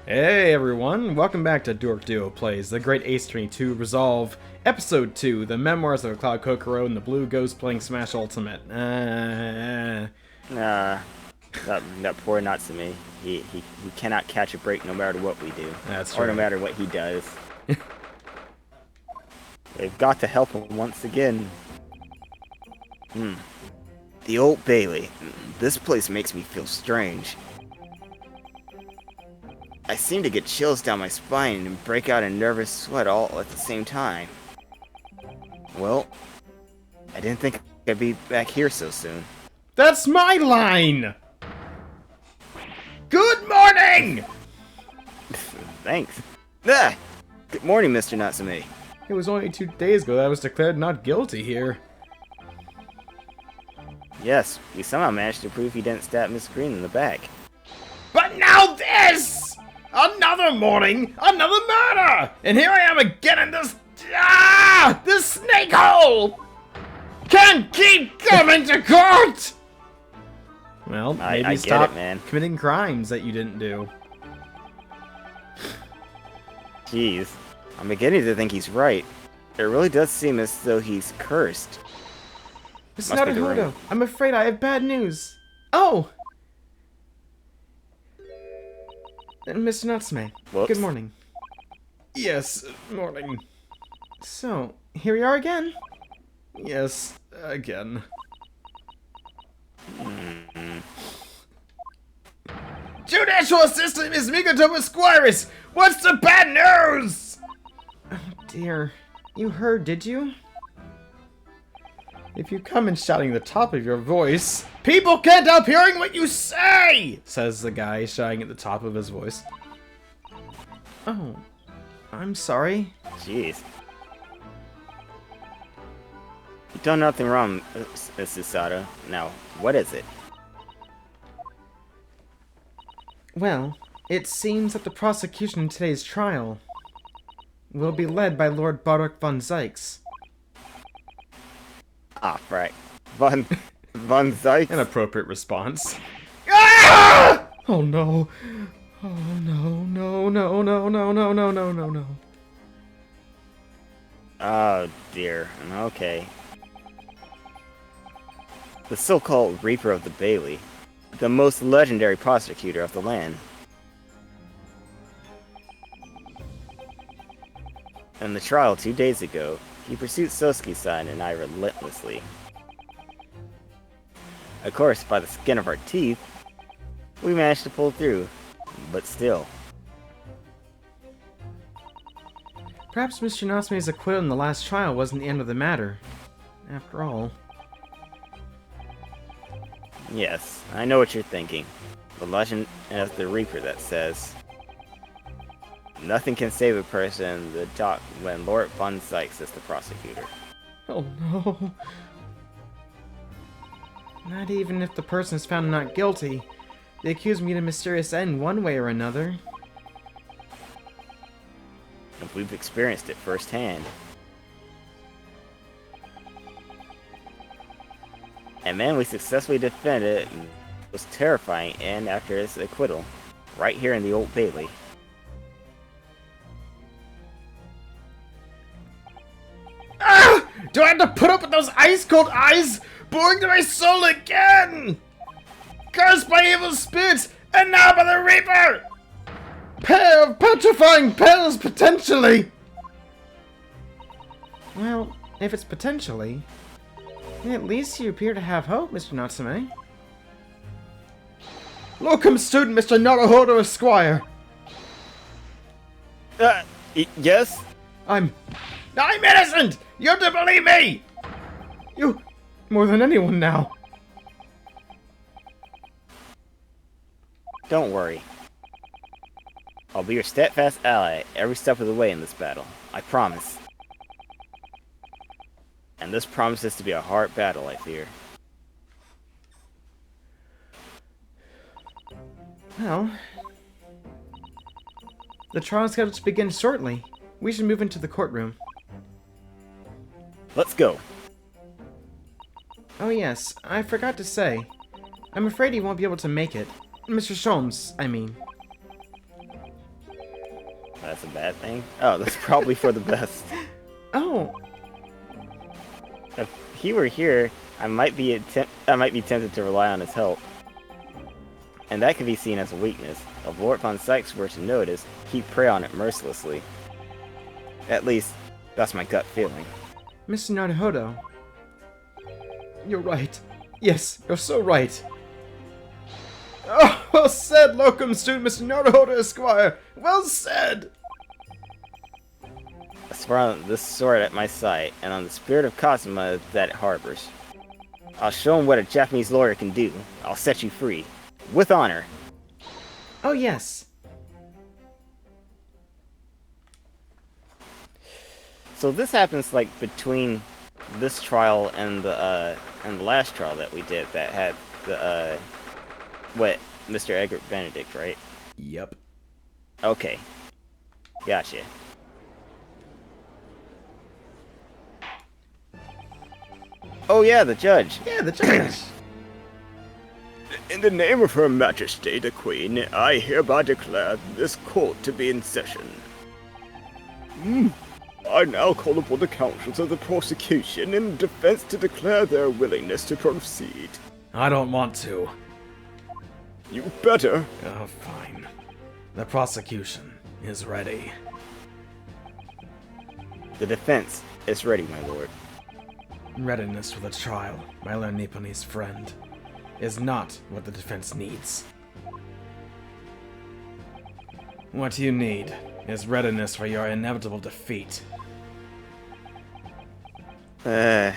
Hey everyone, welcome back to Dork Duo Plays, the Great Ace Attorney 2 Resolve, Episode 2, The Memoirs of a Cloud Kokoro and the Blue Ghost playing Smash Ultimate. That poor Natsume. He cannot catch a break no matter what we do. That's or true. no matter what he does. They've got to help him once again. The Old Bailey. This place makes me feel strange. I seem to get chills down my spine and break out in nervous sweat all at the same time. Well, I didn't think I'd be back here so soon. That's my line! Good morning! Thanks. Ah! Good morning, Mr. Natsume. It was only 2 days ago that I was declared not guilty here. Yes, we somehow managed to prove he didn't stab Miss Green in the back. But now this! Another morning, another murder! And here I am again in this... this snake hole! Can't keep coming to court! Well, maybe I stop get it, man. committing crimes that you didn't do. Jeez, I'm beginning to think he's right. It really does seem as though he's cursed. Mr. Must be the Naruto, ring. I'm afraid I have bad news. Oh! Mr. Natsume, Whoops. good morning. Yes, morning. So, here we are again? Yes, again. Judicial Assistant Miss Mikoto Squires! What's the bad news? Oh dear. You heard, did you? If you come in shouting the top of your voice, people can't help hearing what you say! Says the guy shouting at the top of his voice. Oh, I'm sorry. Jeez. You've done nothing wrong, Mrs. Sato. Now, what is it? Well, it seems that the prosecution in today's trial will be led by Lord Bardock von Zykes. Ah, right. Von Zykes? An appropriate response. Ah! Oh no. Oh no, no, no, no, no, no, no, no, no, no. Oh, dear. Okay. The so-called Reaper of the Bailey. The most legendary prosecutor of the land. In the trial 2 days ago, he pursued Sosuke-san and I relentlessly. Of course, by the skin of our teeth, we managed to pull through, but still. Perhaps Mr. Natsume's acquittal in the last trial wasn't the end of the matter. After all. Yes, I know what you're thinking. The legend of the Reaper that says, nothing can save a person in the dock when Lord Von Zykes is the prosecutor. Oh no. Not even if the person is found not guilty. They accuse me of a mysterious end one way or another. And we've experienced it firsthand. And man, we successfully defended it. It was terrifying, and after his acquittal, right here in the Old Bailey. Ah! Do I have to put up with those ice-cold eyes boring to my soul again? Cursed by evil spirits, and now by the Reaper! Pair of petrifying perils, potentially! Well, if it's potentially, then at least you appear to have hope, Mr. Natsume. Locum student, Mr. Naruhodo Esquire. Yes? I'm innocent! You have to believe me! You, more than anyone now. Don't worry. I'll be your steadfast ally every step of the way in this battle. I promise. And this promises to be a hard battle, I fear. Well, the trial is scheduled to begin shortly. We should move into the courtroom. Let's go. Oh yes, I forgot to say. I'm afraid he won't be able to make it. Mr. Sholmes, I mean. That's a bad thing? Oh, that's probably for the best. Oh, If he were here, I might be tempted to rely on his help. And that could be seen as a weakness. If Lord Von Sykes were to notice, he'd prey on it mercilessly. At least, that's my gut feeling. Mr. Naruhodo. You're right. Yes, you're so right. Oh, well said, locum student, Mr. Naruhodo Esquire. Well said. I swear on this sword at my side, and on the spirit of Kazuma that it harbors. I'll show him what a Japanese lawyer can do. I'll set you free. With honor. Oh, yes. So this happens, like, between this trial and the last trial that we did that had the, Mr. Edgar Benedict, right? Yep. Okay. Gotcha. Oh yeah, the judge. Yeah, the judge. In the name of Her Majesty the Queen, I hereby declare this court to be in session. I now call upon the counsels of the prosecution and defense to declare their willingness to proceed. I don't want to. You better. Oh, fine. The prosecution is ready. The defense is ready, my lord. Readiness for the trial, my Lord Nipponese friend, is not what the defense needs. What you need is readiness for your inevitable defeat. It's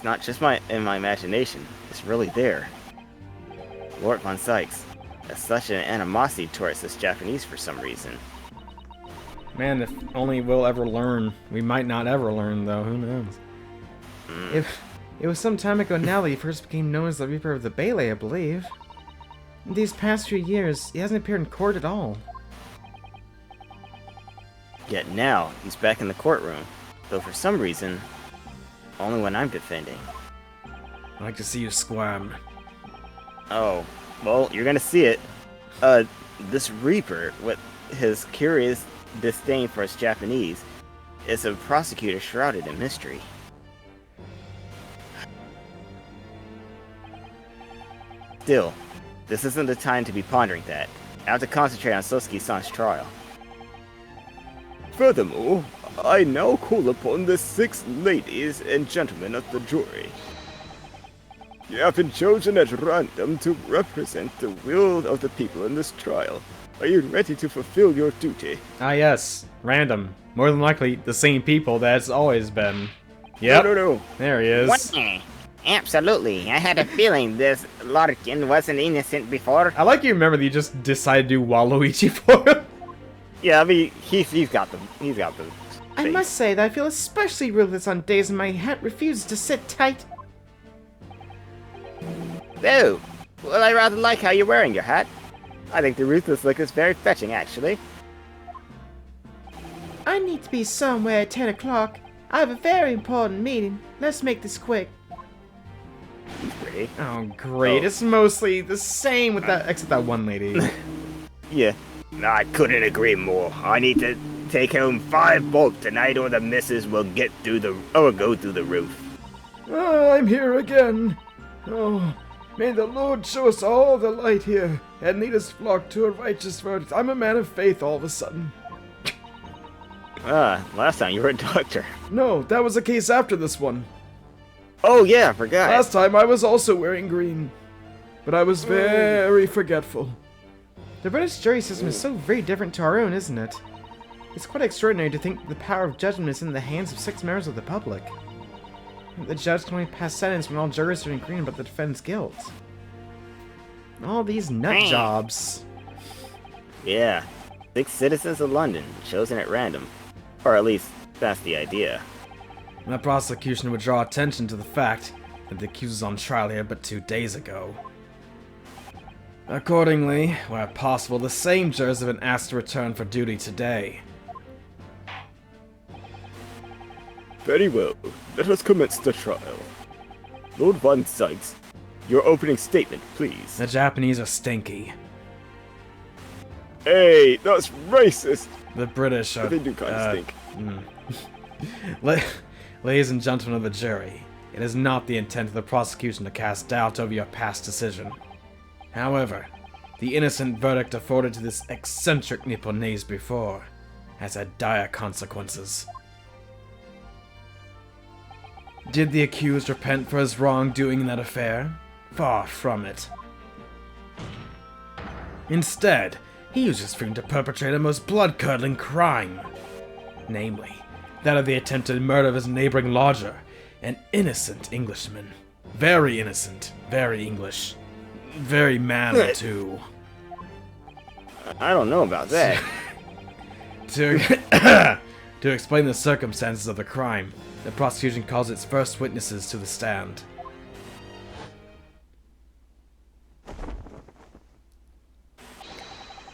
not just in my imagination. It's really there. Lord Von Sykes has such an animosity towards this Japanese for some reason. Man, if only we'll ever learn. We might not ever learn, though. Who knows? It was some time ago now that he first became known as the Reaper of the Bele, I believe. In these past few years, he hasn't appeared in court at all. Yet now, he's back in the courtroom. Though for some reason, only when I'm defending. I'd like to see you squirm. Oh, well, you're gonna see it. This Reaper, with his curious disdain for us Japanese, is a prosecutor shrouded in mystery. Still, this isn't the time to be pondering that. I have to concentrate on Sosuke-san's trial. Furthermore, I now call upon the 6 ladies and gentlemen of the jury. You have been chosen at random to represent the will of the people in this trial. Are you ready to fulfill your duty? Ah, yes. Random. More than likely, the same people that's always been. Yep. No. There he is. What? Absolutely. I had a feeling this Larkin wasn't innocent before. I like you remember that you just decided to do Waluigi for him. Yeah, I mean, he's got the I face. must say that I feel especially ruthless on days when my hat refuses to sit tight. Oh, well, I rather like how you're wearing your hat. I think the ruthless look is very fetching, actually. I need to be somewhere at 10 o'clock. I have a very important meeting. Let's make this quick. He's pretty. Oh, great. Oh. It's mostly the same with that, except that one lady. Yeah. I couldn't agree more. I need to take home 5 bolts tonight or the missus will go through the roof. Oh, I'm here again. Oh, may the Lord show us all the light here and lead us flock to a righteous verdict. I'm a man of faith all of a sudden. Last time you were a doctor. No, that was a case after this one. Oh yeah, I forgot. Last time I was also wearing green. But I was very forgetful. The British jury system is so very different to our own, isn't it? It's quite extraordinary to think the power of judgment is in the hands of 6 members of the public. The judge can only pass sentence when all jurors are in agreement about the defendant's guilt. All these nut jobs. Yeah. 6 citizens of London, chosen at random. Or at least, that's the idea. The prosecution would draw attention to the fact that the accused was on trial here but 2 days ago. Accordingly, where possible, the same jurors have been asked to return for duty today. Very well. Let us commence the trial. Lord Von Sykes, your opening statement, please. The Japanese are stinky. Hey, that's racist! The British are... But they do kind of stink. Ladies and gentlemen of the jury, it is not the intent of the prosecution to cast doubt over your past decision. However, the innocent verdict afforded to this eccentric Nipponese before has had dire consequences. Did the accused repent for his wrongdoing in that affair? Far from it. Instead, he was just free to perpetrate a most blood-curdling crime. Namely, that of the attempted murder of his neighboring lodger, an innocent Englishman. Very innocent, very English. Very manly, too. I don't know about that. To explain the circumstances of the crime, the prosecution calls its first witnesses to the stand.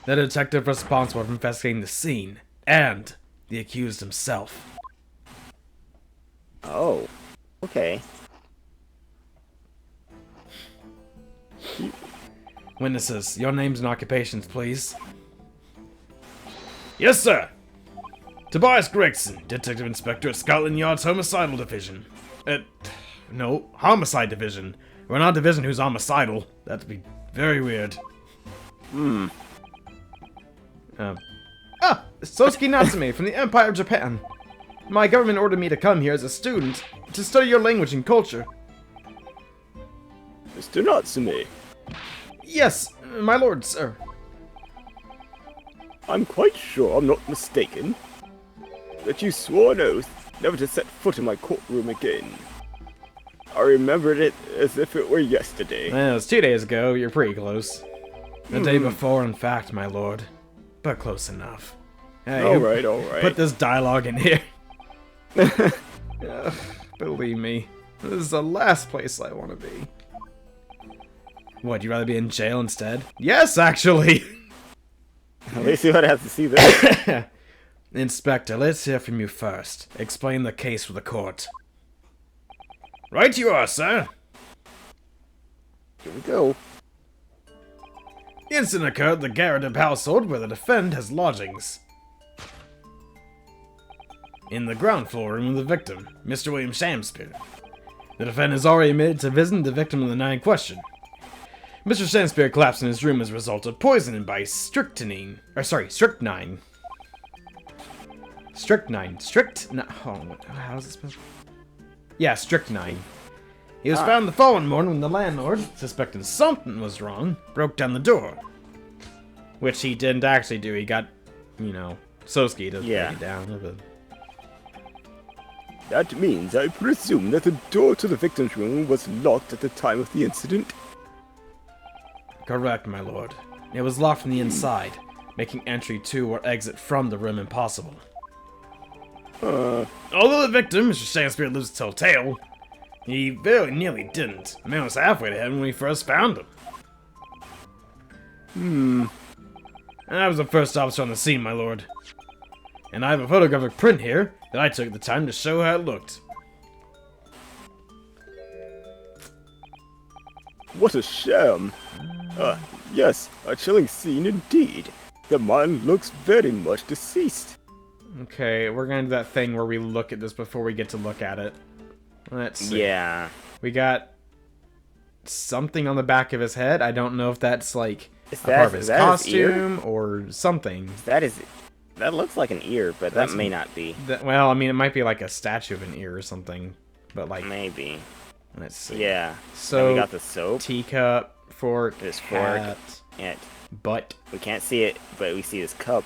The detective responsible for investigating the scene, and the accused himself. Oh, okay. Witnesses, your names and occupations, please. Yes, sir! Tobias Gregson, Detective Inspector at Scotland Yard's Homicidal Division. No, Homicide Division. We're not a division who's homicidal. That'd be very weird. Sosuke Natsume from the Empire of Japan. My government ordered me to come here as a student to study your language and culture. Mr. Natsume, Yes, my lord, sir. I'm quite sure I'm not mistaken that you swore an oath never to set foot in my courtroom again. I remembered it as if it were yesterday. Well, it was 2 days ago. You're pretty close. The day before, in fact, my lord. But close enough. Hey, Alright. Put this dialogue in here. Ugh, believe me, this is the last place I want to be. What, you'd rather be in jail instead? Yes, actually! At least you would have to see this. Inspector, let's hear from you first. Explain the case for the court. Right you are, sir. Here we go. The incident occurred at the Garrett household where the defendant has lodgings. In the ground floor room of the victim, Mr. William Shamspeare. The defendant has already admitted to visiting the victim of the night in question. Mr. Shamspeare collapsed in his room as a result of poisoning by strychnine. Strychnine. How is it spelled? Yeah, strychnine. He was found the following morning when the landlord, suspecting something was wrong, broke down the door. Which he didn't actually do. He got, Sosuke to break it down a bit. That means I presume that the door to the victim's room was locked at the time of the incident? Correct, my lord. It was locked from the inside, making entry to or exit from the room impossible. Although the victim, Mr. Shakespeare, lives to tell tale, he very nearly didn't. The man was halfway to heaven when we first found him. I was the first officer on the scene, my lord. And I have a photographic print here that I took the time to show how it looked. What a sham! Yes, a chilling scene indeed. The man looks very much deceased. Okay, we're gonna do that thing where we look at this before we get to look at it. Let's see. Yeah. We got something on the back of his head. I don't know if that's like a that- part of his is that his costume or something. That looks like an ear, but that may not be. Well, I mean, it might be like a statue of an ear or something. But like, Maybe. let's see. Yeah. So Then we got the soap. teacup, fork, This fork. hat, And butt. we can't see it, but we see this cup.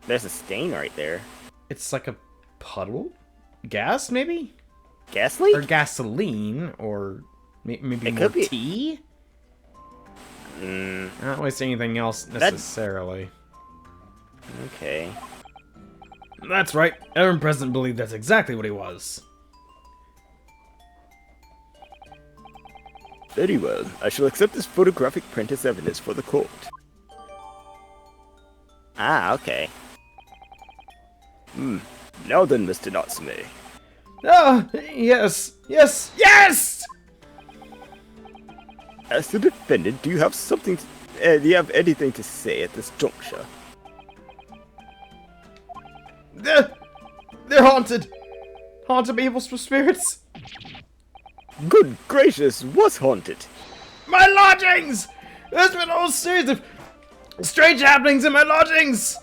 There's a stain right there. It's like a puddle? Gas, maybe? Gas Or leak? gasoline, or maybe It more could be- tea? Mm, I don't really see anything else necessarily. okay. That's right. Everyone present believed that's exactly what he was. Very well, I shall accept this photographic print as evidence for the court. Ah, okay. Now then, Mr. Natsume. Ah, yes, yes, yes! As the defendant, do you have anything to say at this juncture? They're haunted! Haunted by evil spirits? Good gracious, what's haunted? My lodgings! There's been a whole series of strange happenings in my lodgings!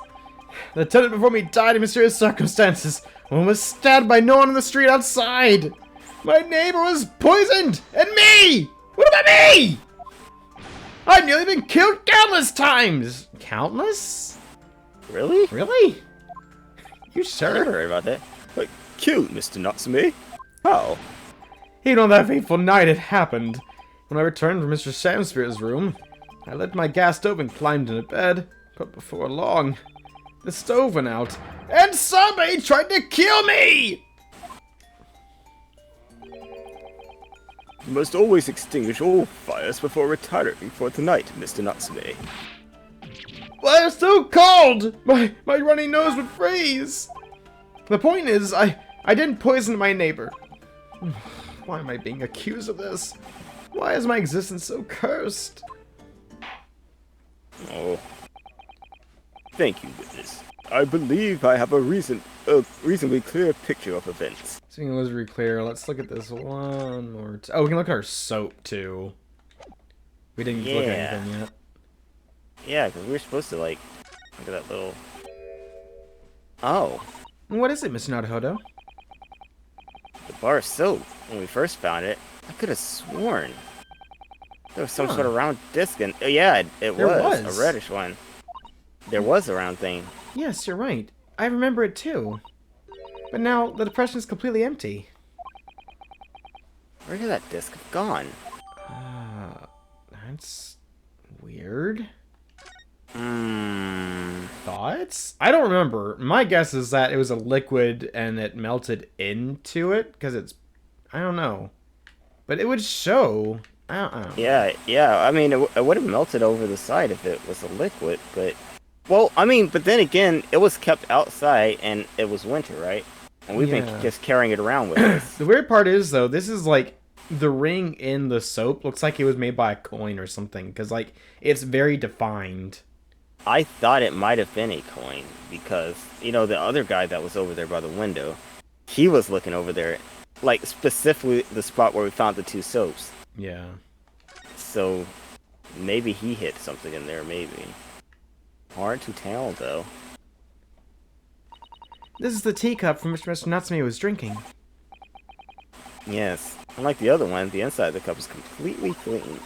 The tenant before me died in mysterious circumstances. One was stabbed by no one on the street outside. My neighbor was poisoned! And me! What about me? I've nearly been killed countless times! Countless? Really? Really? You I sure? never heard about that. Killed, Mr. Natsume? How? Even on that fateful night it happened. When I returned from Mr. Shamspeare's room, I lit my gas stove and climbed into bed. But before long, the stove went out. And somebody tried to kill me! You must always extinguish all fires before retiring for the night, Mr. Natsume. Well, it's so cold! My runny nose would freeze! The point is, I didn't poison my neighbor. Why am I being accused of this? Why is my existence so cursed? Oh. Thank you, witness. I believe I have a reasonably clear picture of events. Speaking of illusory clear, let's look at this one more oh, we can look at our soap, too. We didn't look at anything yet. Yeah, because we were supposed to, like, look at that little... Oh. What is it, Miss Naruhodo? The bar of soap. When we first found it, I could have sworn there was some sort of round disc, and yeah, it was a reddish one. There was a round thing. Yes, you're right. I remember it too. But now the depression is completely empty. Where did that disc have gone? That's weird. Thoughts? I don't remember. My guess is that it was a liquid and it melted into it because it's, I don't know, but it would show. I don't know. Yeah. I mean, it would have melted over the side if it was a liquid, but well, I mean, but then again, it was kept outside and it was winter, right? And we've been just carrying it around with us. The weird part is though, this is like the ring in the soap looks like it was made by a coin or something because like it's very defined. I thought it might have been a coin because, you know, the other guy that was over there by the window, he was looking over there, like specifically the spot where we found the two soaps. Yeah. So maybe he hit something in there, maybe. Hard to tell, though. This is the teacup from which Mr. Natsume was drinking. Yes. Unlike the other one, the inside of the cup is completely clean.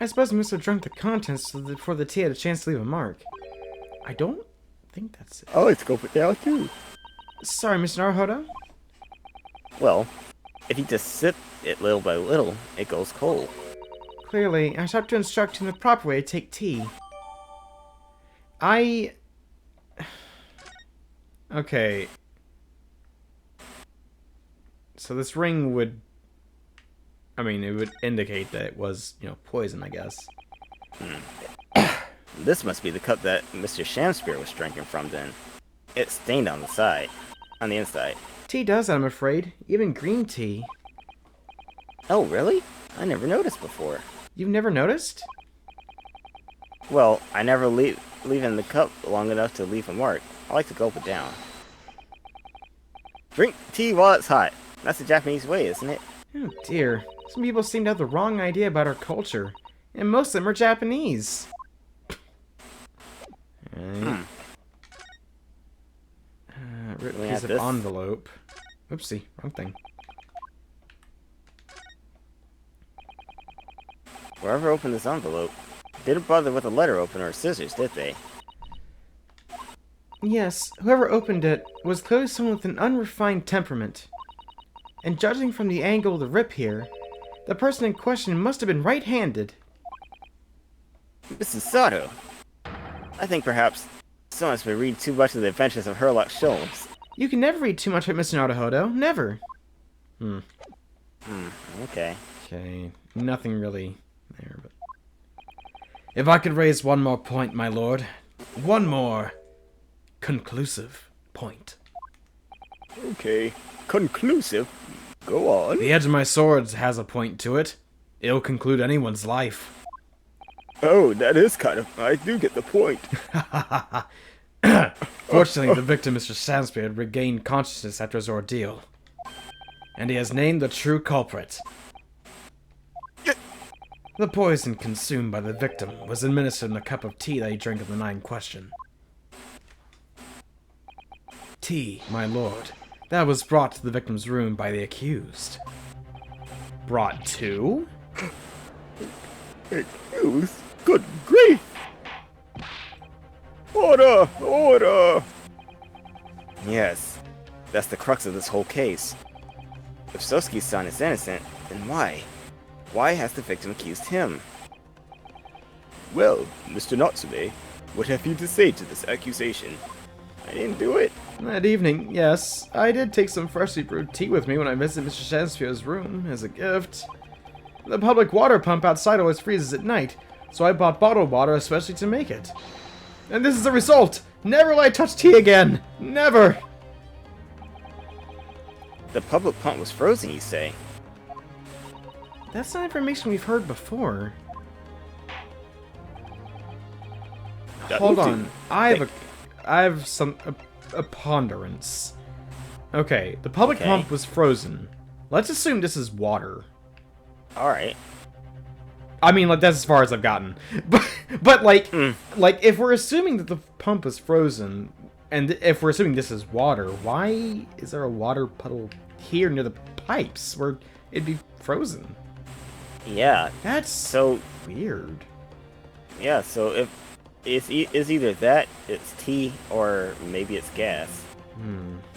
I suppose he must have drunk the contents before the tea had a chance to leave a mark. I don't think that's it. I like to go for down too. Sorry, Mr. Naruhodo. Well, if you just sip it little by little, it goes cold. Clearly, I have to instruct you in the proper way to take tea. Okay. So this ring would... I mean, it would indicate that it was, you know, poison, I guess. This must be the cup that Mr. Shamspeare was drinking from, then. It's stained on the side. On the inside. Tea does that, I'm afraid. Even green tea. Oh, really? I never noticed before. You've never noticed? Well, I never leave in the cup long enough to leave a mark. I like to gulp it down. Drink tea while it's hot. That's the Japanese way, isn't it? Oh dear. Some people seem to have the wrong idea about our culture. And most of them are Japanese. Right. Ripped piece of envelope. Oopsie, wrong thing. Whoever opened this envelope didn't bother with a letter opener or scissors, did they? Yes, whoever opened it was clearly someone with an unrefined temperament. And judging from the angle of the rip here, the person in question must have been right-handed. Mrs. Sato. I think perhaps someone's been reading too much of the Adventures of Sherlock Holmes. You can never read too much of Mr. Naruhodo. Never. Okay. Okay, nothing really there, but... If I could raise one more point, my lord. One more conclusive point. Okay, conclusive. Go on. The edge of my sword has a point to it. It'll conclude anyone's life. Oh, that is kind of... I do get the point. Fortunately, the victim, Mr. Sandsbeard, regained consciousness after his ordeal. And he has named the true culprit. The poison consumed by the victim was administered in a cup of tea that he drank on the night in question. Tea, my lord, that was brought to the victim's room by the accused. Brought to? Accused? Good grief! Order! Order! Yes, that's the crux of this whole case. If Sosuke's son is innocent, then why? Why has the victim accused him? Well, Mr. Natsume, what have you to say to this accusation? I didn't do it. That evening, yes, I did take some freshly brewed tea with me when I visited Mr. Sandsbeard's room as a gift. The public water pump outside always freezes at night, so I bought bottled water especially to make it. And this is the result! Never will I touch tea again! Never! The public pump was frozen, you say? That's not information we've heard before. That Hold will on. do. I have some a ponderance. Okay, the public Okay. pump was frozen. Let's assume this is water. Alright. I mean, like, that's as far as I've gotten. But like, if we're assuming that the pump is frozen, and if we're assuming this is water, why is there a water puddle here near the pipes where it'd be frozen? Yeah, That's so, weird. yeah, so if it's either that, it's tea, or maybe it's gas.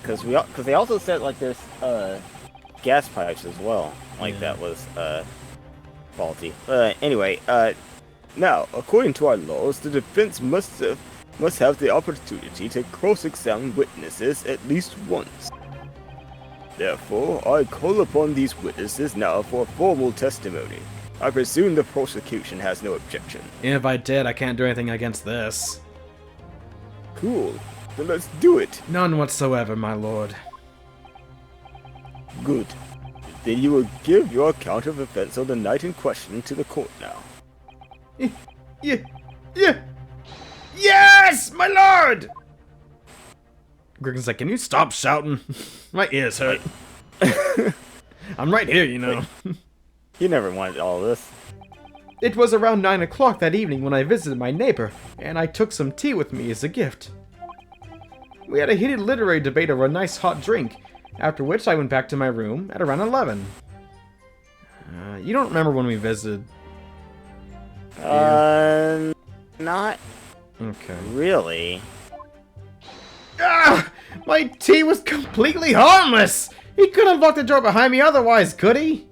Because they also said, like, there's, gas pipes as well. Like, that was, faulty. Anyway, Now, according to our laws, the defense must have the opportunity to cross-examine witnesses at least once. Therefore, I call upon these witnesses now for formal testimony. I presume the prosecution has no objection. If I did, I can't do anything against this. Cool. Then let's do it. None whatsoever, my lord. Good. Then you will give your account of events on the night in question to the court now. Yeah, yeah. Yes, my lord! Griggson's like, can you stop shouting? My ears hurt. I'm right here, you know. you never wanted all this. It was around 9 o'clock that evening when I visited my neighbor, and I took some tea with me as a gift. We had a heated literary debate over a nice hot drink, after which I went back to my room at around 11. You don't remember when we visited? Not Okay. really. Ah! My tea was completely harmless! He couldn't have locked the door behind me otherwise, could he?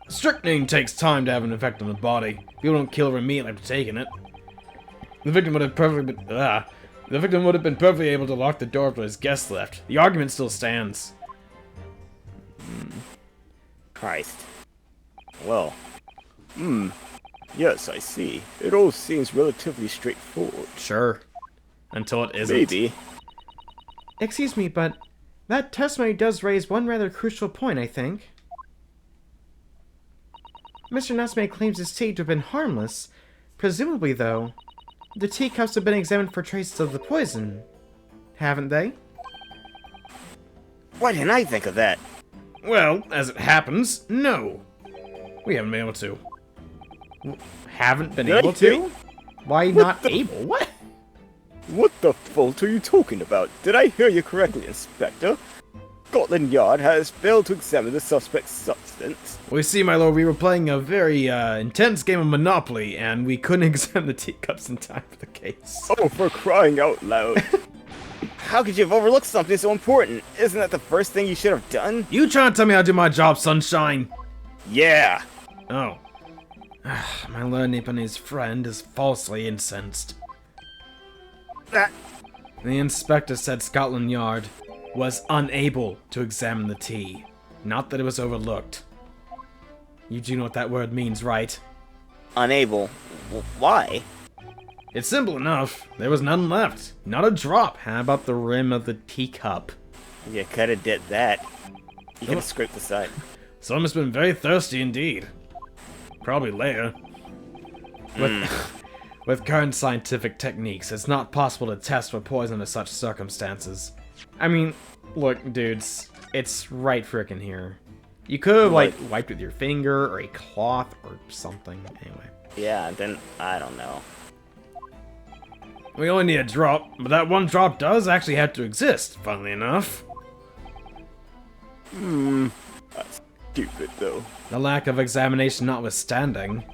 Strychnine takes time to have an effect on the body. People don't kill her immediately after taking it. The victim would have been perfectly able to lock the door after his guests left. The argument still stands. Christ. Well, Yes, I see. It all seems relatively straightforward. Sure. Until it isn't. Maybe. Excuse me, but that testimony does raise one rather crucial point, I think. Mr. Natsume claims his tea to have been harmless. Presumably, though, the teacups have been examined for traces of the poison. Haven't they? why didn't I think of that? Well, as it happens, no. We haven't been able to. Haven't been Did I able to? Why not able? What? What the fault are you talking about? Did I hear you correctly, Inspector? Scotland Yard has failed to examine the suspect's substance. We see, my lord, we were playing a very intense game of Monopoly, and we couldn't examine the teacups in time for the case. Oh, for crying out loud. How could you have overlooked something so important? Isn't that the first thing you should have done? You trying to tell me how to do my job, sunshine? Yeah. Oh. My learned Nipponese friend is falsely incensed. That... The inspector said Scotland Yard was unable to examine the tea, not that it was overlooked. You do know what that word means, right? Unable. Why? It's simple enough. There was none left. Not a drop. How about the rim of the teacup? You could have did that. You could have scraped the side. Some has been very thirsty indeed. Probably later. With current scientific techniques, it's not possible to test for poison under such circumstances. I mean, look, dudes, it's right frickin' here. You could have, like, wiped with your finger or a cloth or something. Anyway. Yeah, then, I don't know. We only need a drop, but that one drop does actually have to exist, funnily enough. That's stupid, though. The lack of examination notwithstanding,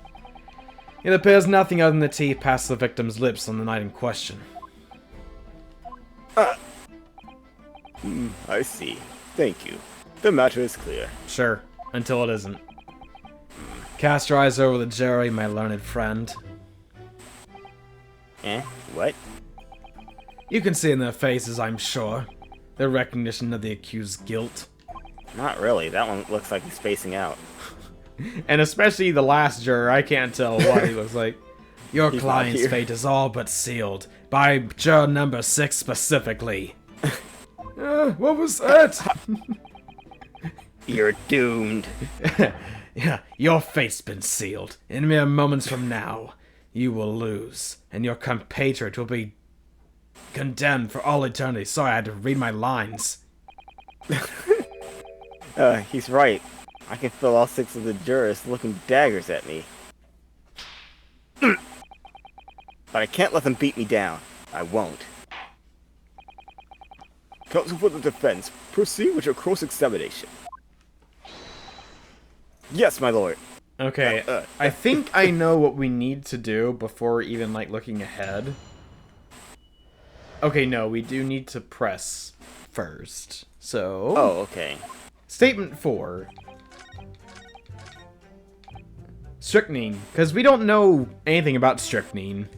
it appears nothing other than the tea passed the victim's lips on the night in question. I see. Thank you. The matter is clear. Sure, until it isn't. Cast your eyes over the jury, my learned friend. Eh? What? You can see in their faces, I'm sure, their recognition of the accused's guilt. Not really. That one looks like he's spacing out. And especially the last juror, I can't tell what he looks like. Your He's client's not here. fate is all but sealed, by juror number 6 specifically. What was that? You're doomed. Yeah, your fate's been sealed. In mere moments from now, you will lose, and your compatriot will be condemned for all eternity. Sorry, I had to read my lines. He's right. I can feel all 6 of the jurors looking daggers at me. But I can't let them beat me down. I won't. Counsel for the defense, proceed with your cross-examination. Yes, my lord. Okay, I think I know what we need to do before even, like, looking ahead. Okay, no, we do need to press first. So... Oh, okay. Statement 4. Strychnine. Because we don't know anything about strychnine.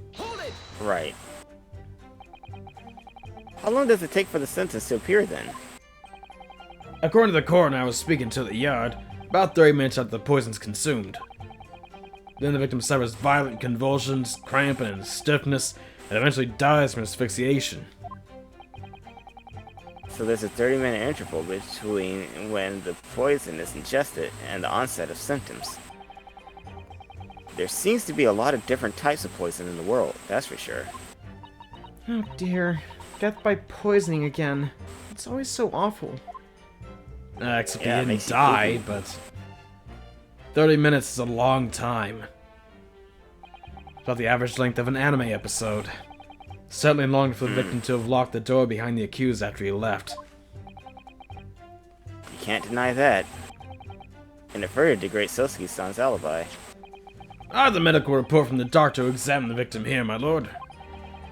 Right. How long does it take for the sentence to appear then? According to the coroner I was speaking to at the yard, about 30 minutes after the poison's consumed. Then the victim suffers violent convulsions, cramping, and stiffness, and eventually dies from asphyxiation. So there's a 30-minute interval between when the poison is ingested and the onset of symptoms. There seems to be a lot of different types of poison in the world, that's for sure. Oh dear. Death by poisoning again. It's always so awful. Except Yeah, it he makes didn't you die, poopy. but 30 minutes is a long time. About the average length of an anime episode. Certainly long for the victim to have locked the door behind the accused after he left. You can't deny that. And it further degrades Sosuke-san's alibi. I have the medical report from the doctor who examined the victim here, my lord.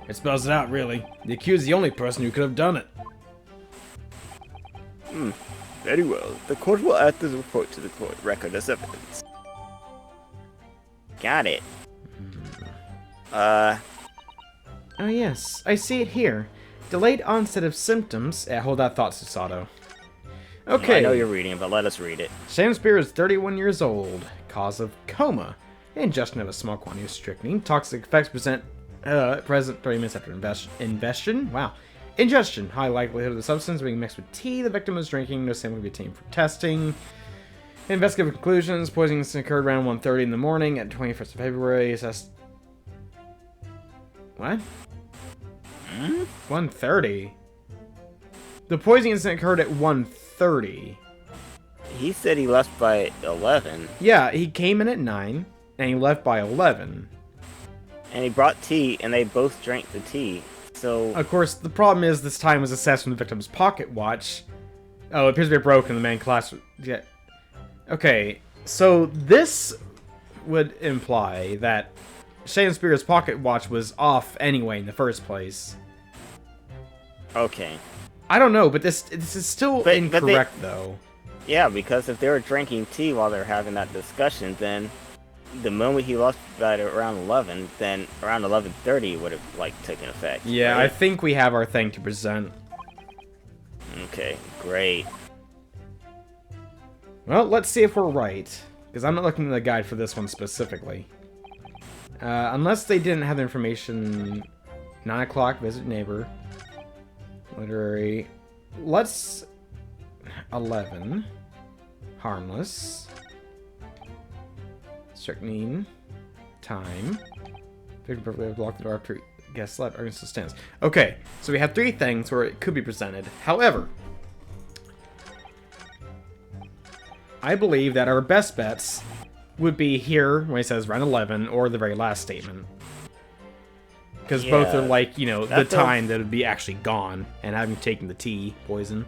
It spells it out, really. The accused is the only person who could have done it. Very well. The court will add this report to the court record as evidence. Got it. Oh yes, I see it here. Delayed onset of symptoms. Yeah, hold that thought, Susato. Okay. I know you're reading it, but let us read it. Shakespeare is 31 years old. Cause of coma. Ingestion of a small quantity of strychnine. Toxic effects present 30 minutes after ingestion. Wow. Ingestion. High likelihood of the substance being mixed with tea the victim was drinking. No sample can be obtained for testing. Investigative conclusions. Poisoning occurred around 1:30 in the morning at 21st of February. Assessed... What? 1:30? The poisoning incident occurred at 1:30. He said he left by 11, Yeah, he came in at 9, and he left by 11. and he brought tea, and they both drank the tea. So, Of course, the problem is this time was assessed from the victim's pocket watch. Oh, it appears to be broken. The main class... Yeah. Okay, so this would imply that Shakespeare's pocket watch was off anyway in the first place. okay. I don't know, but this is still But incorrect, though. Yeah, because if they were drinking tea while they were having that discussion, then the moment he left by around 11, then around 11:30 would have, like, taken effect. Yeah, I right? think we have our thing to present. Okay, great. Well, let's see if we're right. Because I'm not looking at the guide for this one specifically. Unless they didn't have the information... 9 o'clock, visit neighbor. Literary... Let's... 11. Harmless. Strychnine. Time. Victim perfectly blocked the door after guest left. Argument still stands. Okay, so we have 3 things where it could be presented. However, I believe that our best bets would be here when it says round 11 or the very last statement. Because both are like, you know, the time that would be actually gone and having taken the tea poison.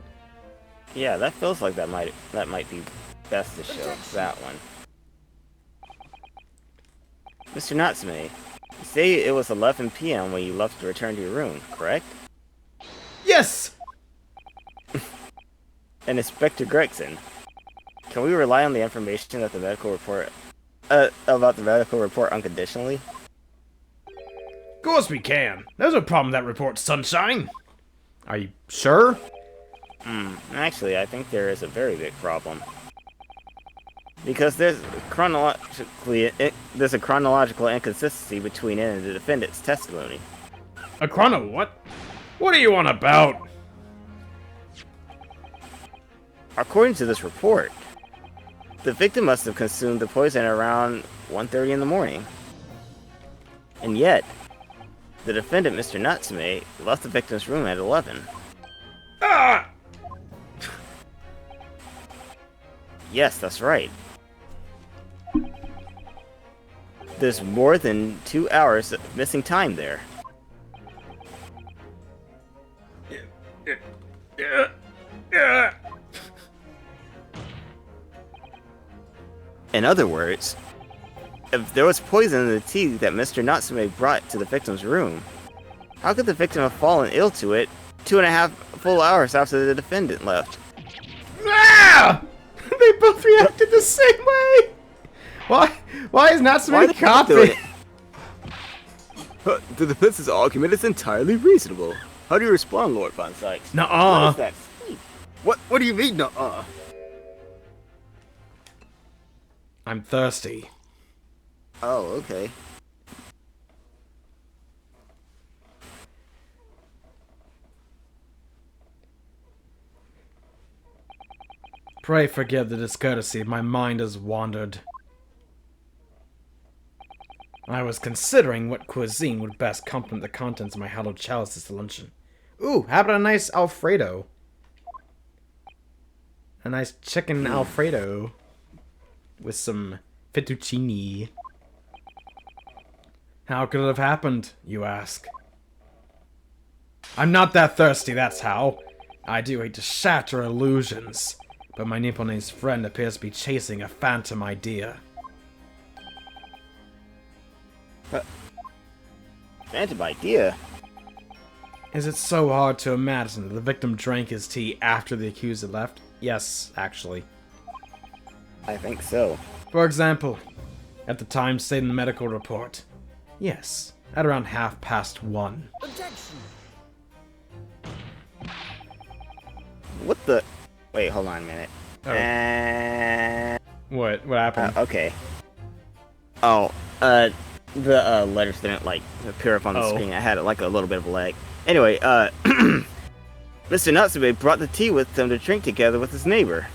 Yeah, that feels like that might be best to show that one. Mr. Natsume, you say it was 11 p.m. when you left to return to your room, correct? Yes! And Inspector Gregson, can we rely on the information that the medical report about the medical report unconditionally? Of course we can. There's no problem with that report, Sunshine. Are you sure? Actually, I think there is a very big problem. Because there's a chronological inconsistency between it and the defendant's testimony. A chrono what? What are you on about? According to this report, the victim must have consumed the poison around 1:30 in the morning. And yet, the defendant, Mr. Natsume, left the victim's room at 11. Ah! Yes, that's right. There's more than 2 hours of missing time there. In other words, if there was poison in the tea that Mr. Natsume brought to the victim's room, how could the victim have fallen ill to it 2.5 full hours after the defendant left? Ah! They both reacted the same way! Why is Natsume copying? The defense's argument is entirely reasonable. How do you respond, Lord Von Sykes? Nuh-uh. What is that? What do you mean, nuh-uh? I'm thirsty. Oh, okay. Pray forgive the discourtesy, my mind has wandered. I was considering what cuisine would best complement the contents of my hallowed chalice this luncheon. Ooh, how about a nice Alfredo? A nice chicken Alfredo with some fettuccine. How could it have happened, you ask? I'm not that thirsty, that's how. I do hate to shatter illusions, but my Nipponese friend appears to be chasing a phantom idea. Phantom idea? Is it so hard to imagine that the victim drank his tea after the accused had left? Yes, actually. I think so. For example, at the time stated in the medical report. Yes, at around 1:30. What the? Wait, hold on a minute. Oh. What happened? Okay. Oh, the letters didn't, like, appear up on the screen. I had, like, a little bit of a lag. Anyway, Mr. Natsume brought the tea with him to drink together with his neighbor.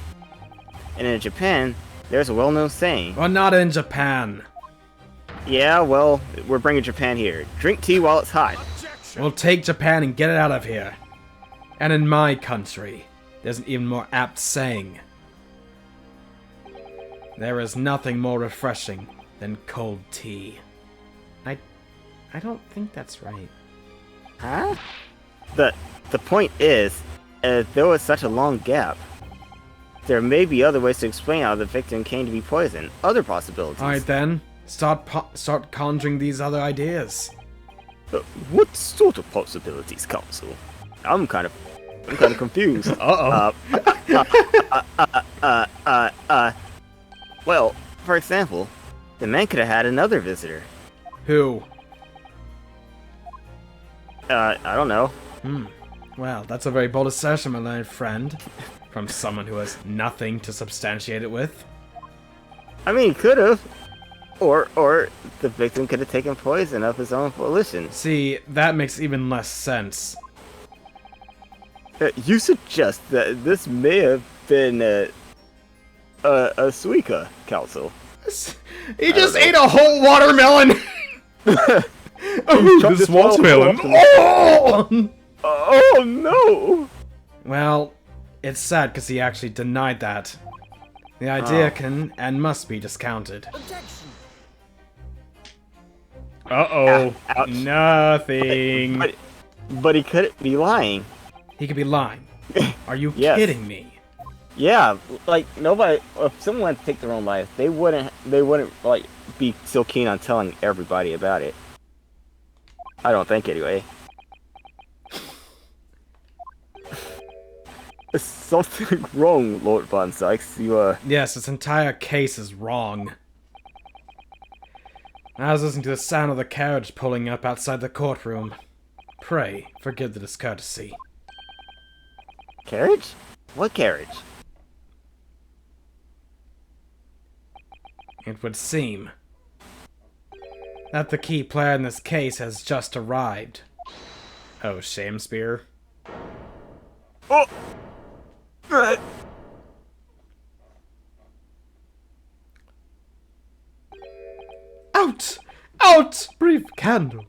And in Japan, there's a well-known saying. Well, not in Japan. Yeah, well, we're bringing Japan here. Drink tea while it's hot. We'll take Japan and get it out of here. And in my country, there's an even more apt saying. There is nothing more refreshing than cold tea. I don't think that's right. Huh? The point is, there was such a long gap. There may be other ways to explain how the victim came to be poisoned. Other possibilities. Alright then, start conjuring these other ideas. What sort of possibilities, Counsel? I'm kind of confused. Well, for example, the man could have had another visitor. Who? I don't know. Well, that's a very bold assertion, my learned friend. From someone who has nothing to substantiate it with. I mean, he could have. Or the victim could have taken poison of his own volition. See, that makes even less sense. You suggest that this may have been a Suika, Counsel. He just ate a whole watermelon! Oh, Chuck this this wall watermelon! off. Oh! Oh no! Well, it's sad because he actually denied that. The idea Oh. can and must be discounted. Uh-oh. Ouch. Nothing. But he couldn't be lying. He could be lying. Are you Yes. kidding me? Yeah, like nobody. If someone wanted to take their own life, they wouldn't like be so keen on telling everybody about it. I don't think anyway. Is something wrong, Lord Von Sykes? Yes, this entire case is wrong. I was listening to the sound of the carriage pulling up outside the courtroom. Pray, forgive the discourtesy. Carriage? What carriage? It would seem that the key player in this case has just arrived. Oh, Shamspear. Oh! Out! Out! Brief candle.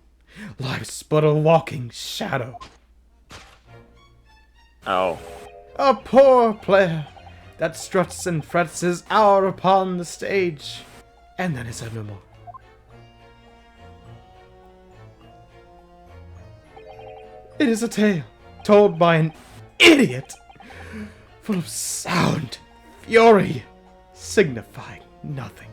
Life's but a walking shadow. Oh. A poor player that struts and frets his hour upon the stage, and then is no more. It is a tale told by an idiot, full of sound, fury, signifying nothing.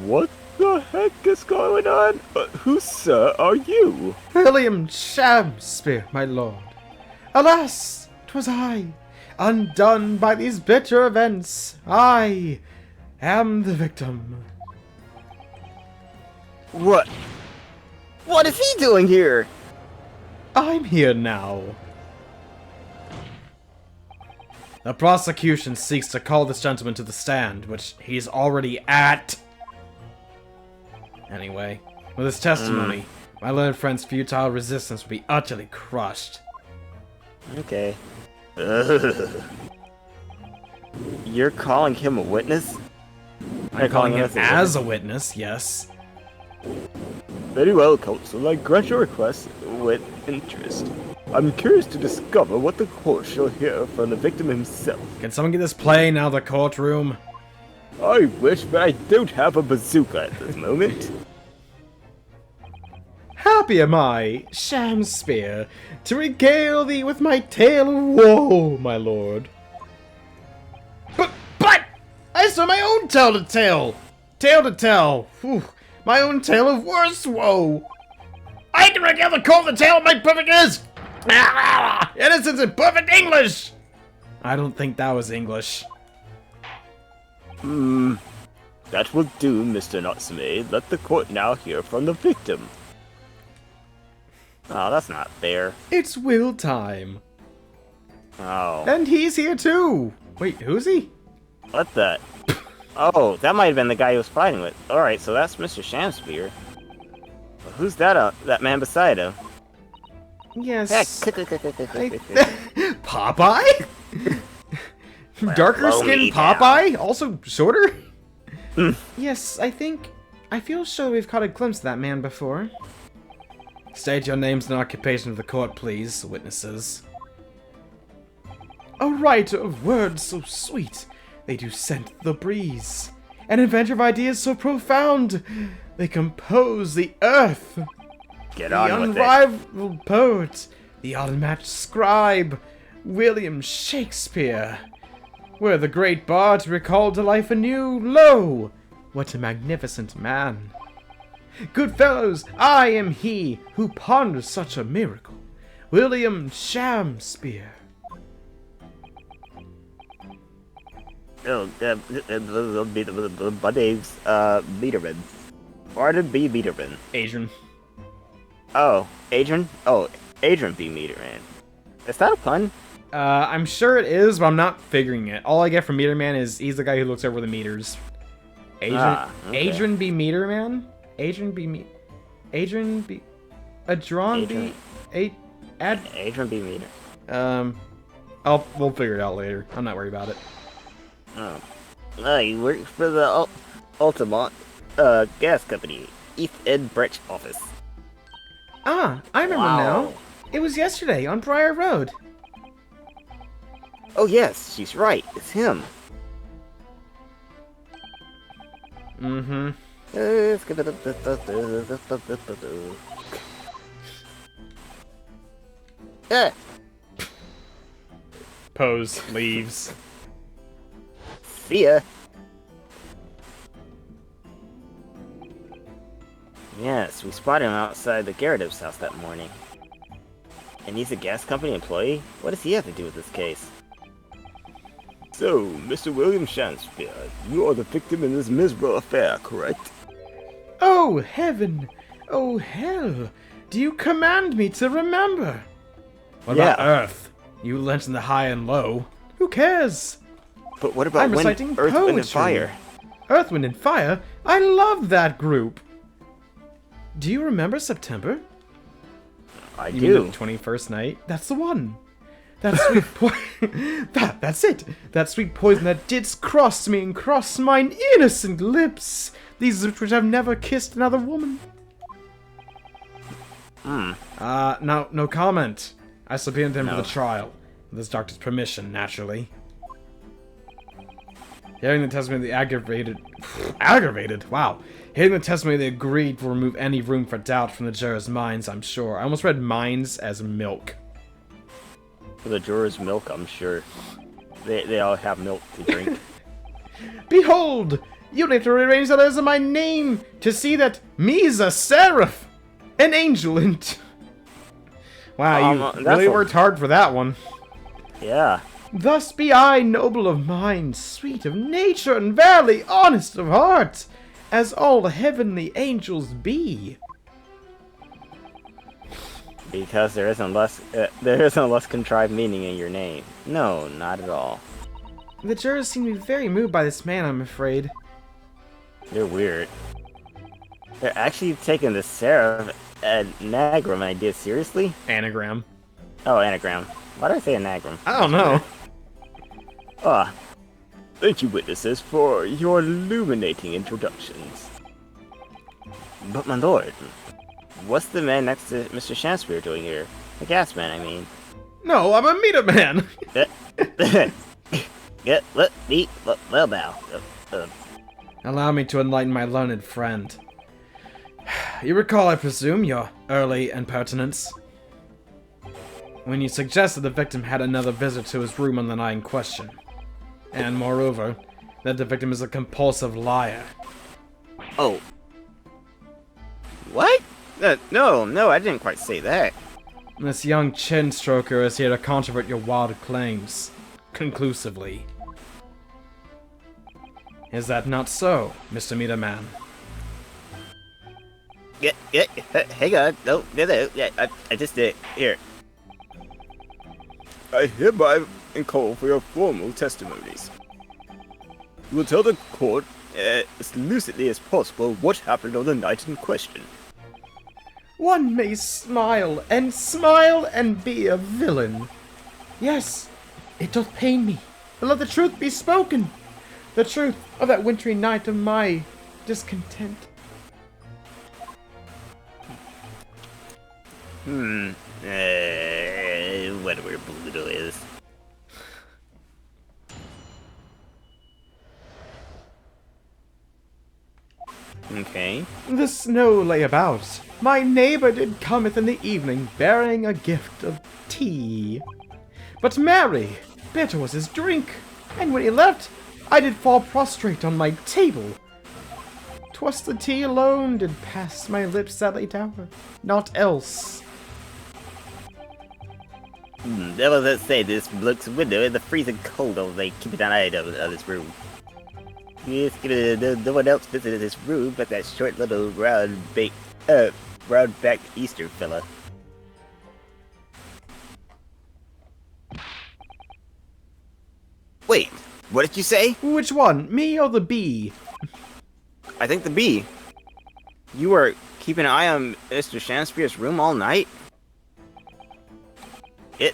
What the heck is going on? Who, sir, are you? William Shakespeare, my lord. Alas, 'twas I, undone by these bitter events. I am the victim. What? What is he doing here? I'm here now. The prosecution seeks to call this gentleman to the stand, which he's already at. Anyway, with his testimony, my learned friend's futile resistance will be utterly crushed. Okay. You're calling him a witness? I'm calling him as a as a witness, yes. Very well, counsel. I grant your request with interest. I'm curious to discover what the court shall hear from the victim himself. Can someone get this play now, the courtroom? I wish, but I don't have a bazooka at this moment. Happy am I, Shamspear, to regale thee with my tale of woe, my lord. But, I saw my own tale to tell. Tale to tell. Whew. My own tale of worse woe. I can regale the court the tale of my perfect is. Innocence in perfect English. I don't think that was English. That will do, Mr. Natsume. Let the court now hear from the victim. Oh, that's not fair. It's will time. Oh. And he's here too. Wait, who's he? What the? Oh, that might have been the guy he was fighting with. Alright, so that's Mr. Shamspear. Well, who's that man beside him? Yes. Heck. Popeye? Darker slow skinned me down. Popeye? Also shorter? Yes, I feel sure we've caught a glimpse of that man before. State your names and occupation of the court, please, witnesses. A writer of words so sweet, they do scent the breeze. An inventor of ideas so profound, they compose the earth. Get The on with it. unrivaled poet, the unmatched scribe, William Shakespeare. Were the great bard recalled to life anew, lo, what a magnificent man. Good fellows, I am he who ponders such a miracle, William Shamspear. Oh, my name's, Biederman. Arden B. Biederman. Adrian. Oh, Adrian? Oh, Adrian B. Biederman. Is that a pun? I'm sure it is, but I'm not figuring it. All I get from Meter Man is he's the guy who looks over the meters. Okay. Adrian B. Meter Man? Adrian B. Adron B. Adrian B. Meter. We'll figure it out later. I'm not worried about it. Oh, you work for the Altamont gas company, East End branch office. Ah, I remember now. It was yesterday on Briar Road. Oh yes, she's right. It's him. Mm-hmm. Pose leaves. See ya. Yes, we spotted him outside the Gyarados house that morning. And he's a gas company employee? What does he have to do with this case? So, Mr. William Shakespeare, you are the victim in this miserable affair, correct? Oh, heaven! Oh, hell! Do you command me to remember? What about Earth? You mentioned the high and low. Who cares? But what about I'm reciting Earth, poetry. Wind, and Fire? Earth, Wind, and Fire? I love that group! Do you remember September? I You do. mean the 21st night? That's the one. That sweet poison. That's it. That sweet poison that didst cross me and cross mine innocent lips. These lips which have never kissed another woman. No comment. I subpoenaed him for the trial. With his doctor's permission, naturally. Hearing the testimony, they aggravated? Wow. Hearing the testimony, they agreed to remove any room for doubt from the jurors' minds, I'm sure. I almost read minds as milk. For the jurors' milk, I'm sure. They all have milk to drink. Behold! You need to rearrange the letters of my name to see that me's a seraph! An angel and... Wow, you really worked hard for that one. Yeah. Thus be I noble of mind, sweet of nature, and verily honest of heart, as all heavenly angels be. Because there isn't a less contrived meaning in your name. No, not at all. The jurors seem to be very moved by this man, I'm afraid. They're weird. They're actually taking the seraph anagram idea seriously? Anagram. Oh, anagram. Why did I say anagram? I don't know. Thank you, witnesses, for your illuminating introductions. But my lord, what's the man next to Mr. Shakespeare doing here? The gas man, I mean. No, I'm a meter man! Well now. Allow me to enlighten my learned friend. You recall, I presume, your early impertinence? When you suggested the victim had another visit to his room on the night in question. And moreover, that the victim is a compulsive liar. Oh. What? No, I didn't quite say that. This young chin stroker is here to controvert your wild claims. Conclusively. Is that not so, Mr. Meter Man? Hang on. No, I just did it. Here. I hereby call for your formal testimonies. You will tell the court as lucidly as possible what happened on the night in question. One may smile and be a villain. Yes, it doth pain me, but let the truth be spoken. The truth of that wintry night of my discontent. Whatever Pluto is. Okay. The snow lay about. My neighbor did cometh in the evening, bearing a gift of tea. But marry, bitter was his drink, and when he left, I did fall prostrate on my table. 'Twas the tea alone did pass my lips that late hour, naught else. Devil that say this bloke's window in the freezing cold all day, keep an eye out of this room. Yes, no one else visited this room but that short little round-backed Easter fella. Wait, what did you say? Which one, me or the bee? I think the bee. You were keeping an eye on Mr. Shakespeare's room all night?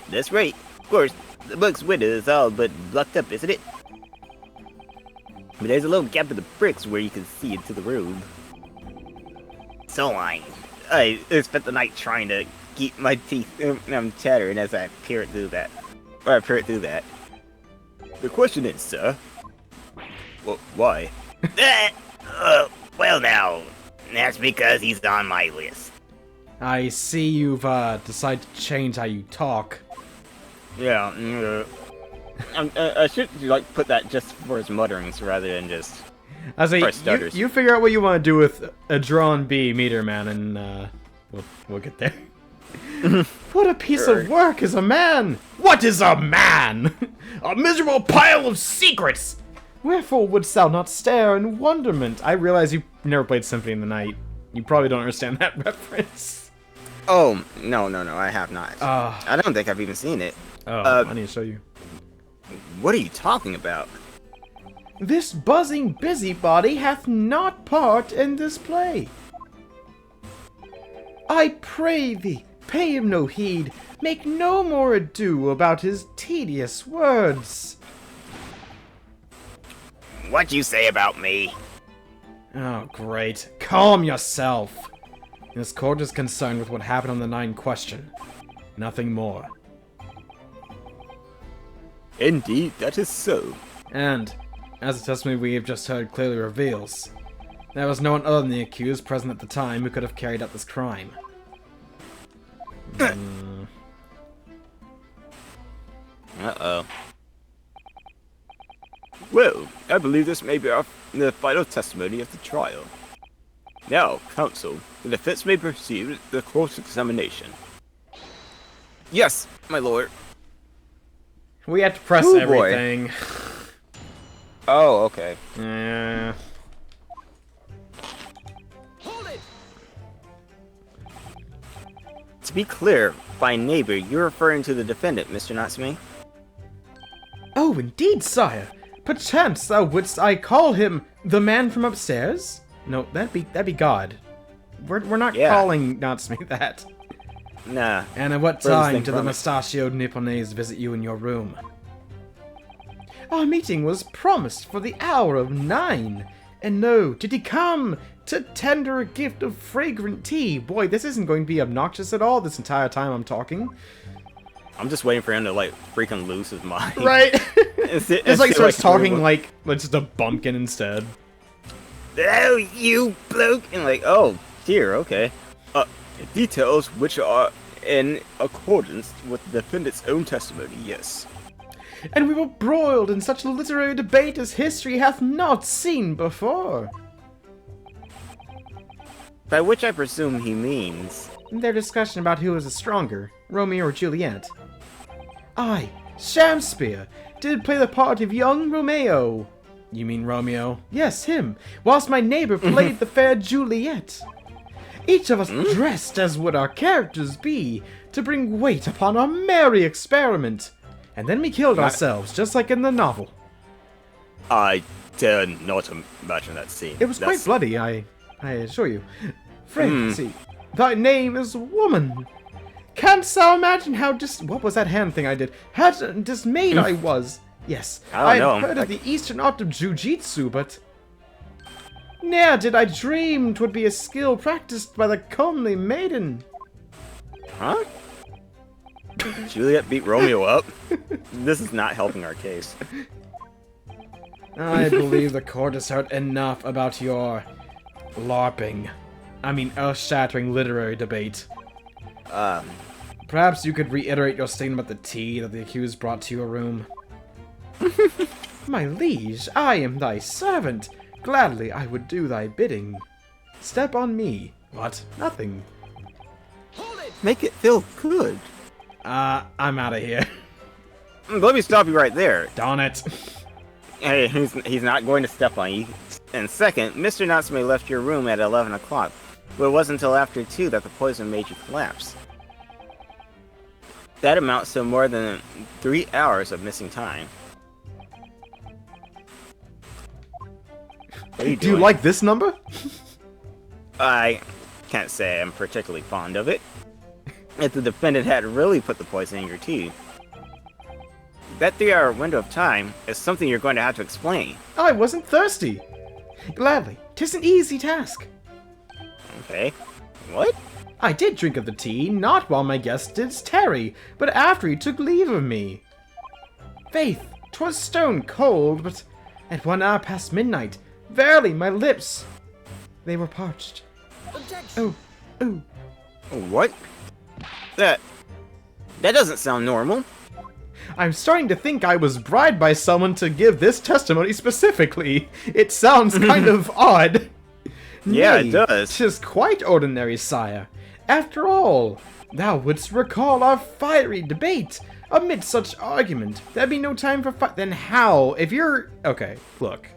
That's right. Of course, The book's window is all but blocked up, isn't it? But there's a little gap in the bricks where you can see into the room. So I spent the night trying to keep my teeth chattering as I peer through that. The question is, sir, why? Well now, that's because he's on my list. I see you've decided to change how you talk. Yeah, I should like put that just for his mutterings rather than just. I say for stutters. you figure out what you want to do with a drawn B meter man, and we'll get there. What a piece of work is a man! What is a man? A miserable pile of secrets! Wherefore wouldst thou not stare in wonderment? I realize you never played Symphony in the Night. You probably don't understand that reference. Oh no, I have not. I don't think I've even seen it. I need to show you. What are you talking about? This buzzing busybody hath not part in this play. I pray thee, pay him no heed, make no more ado about his tedious words. What you say about me? Oh, great. Calm yourself. This court is concerned with what happened on the 9 question. Nothing more. Indeed, that is so. And, as the testimony we have just heard clearly reveals, there was no one other than the accused present at the time who could have carried out this crime. Uh-oh. Well, I believe this may be the final testimony of the trial. Now, counsel, the defense may proceed with the cross-examination. Yes, my lord. We have to press Ooh, boy. everything. Oh, okay. Yeah. To be clear, by neighbor, you're referring to the defendant, Mr. Natsume? Oh, indeed, sire. Perchance thou wouldst I call him the man from upstairs? No, that'd be God. We're not calling Natsume that. Nah. And at what Furthest time thing did the from it. mustachioed Nipponese visit you in your room? Our meeting was promised for the hour of 9. And no, did he come to tender a gift of fragrant tea? Boy, this isn't going to be obnoxious at all this entire time I'm talking. I'm just waiting for him to, like, freaking lose his mind. Right? It's like starts talking like like just a bumpkin instead. Oh, you bloke! And like, oh, dear, okay. Details which are in accordance with the defendant's own testimony, yes. And we were broiled in such a literary debate as history hath not seen before. By which I presume he means... Their discussion about who was the stronger, Romeo or Juliet. I, Shakespeare, did play the part of young Romeo. You mean Romeo? Yes, him. Whilst my neighbor played the fair Juliet. Each of us dressed as would our characters be, to bring weight upon our merry experiment. And then we killed ourselves, just like in the novel. I dare not imagine that scene. It was quite bloody, I assure you. Francie, thy name is woman. Canst thou imagine how what was that hand thing I did? How dismayed I was. Yes, I had heard of the eastern art of jujitsu, but... Ne'er did I dream 'twould be a skill practiced by the comely maiden. Huh? Juliet beat Romeo up? This is not helping our case. I believe the court has heard enough about your... LARPing. I mean, earth-shattering literary debate. Perhaps you could reiterate your statement about the tea that the accused brought to your room. My liege, I am thy servant. Gladly I would do thy bidding. Step on me. What? Nothing. Make it feel good. I'm out of here. Let me stop you right there. Darn it. Hey, he's not going to step on you. And second, Mr. Natsume left your room at 11 o'clock, but it wasn't until after 2 that the poison made you collapse. That amounts to more than 3 hours of missing time. What are you doing? Do you like this number? I can't say I'm particularly fond of it. If the defendant had really put the poison in your tea. that 3-hour window of time is something you're going to have to explain. I wasn't thirsty. Gladly. 'Tis an easy task. Okay. What? I did drink of the tea, not while my guest did tarry, but after he took leave of me. Faith, 'twas stone cold, but at 1 hour past midnight, verily my lips, they were parched. Oh, oh. What? That doesn't sound normal. I'm starting to think I was bribed by someone to give this testimony specifically. It sounds kind of odd. Yeah, Nay, it does. 'Tis quite ordinary, sire. After all, thou wouldst recall our fiery debate. Amid such argument, there'd be no time for fight. Then how? If you're... Okay, look.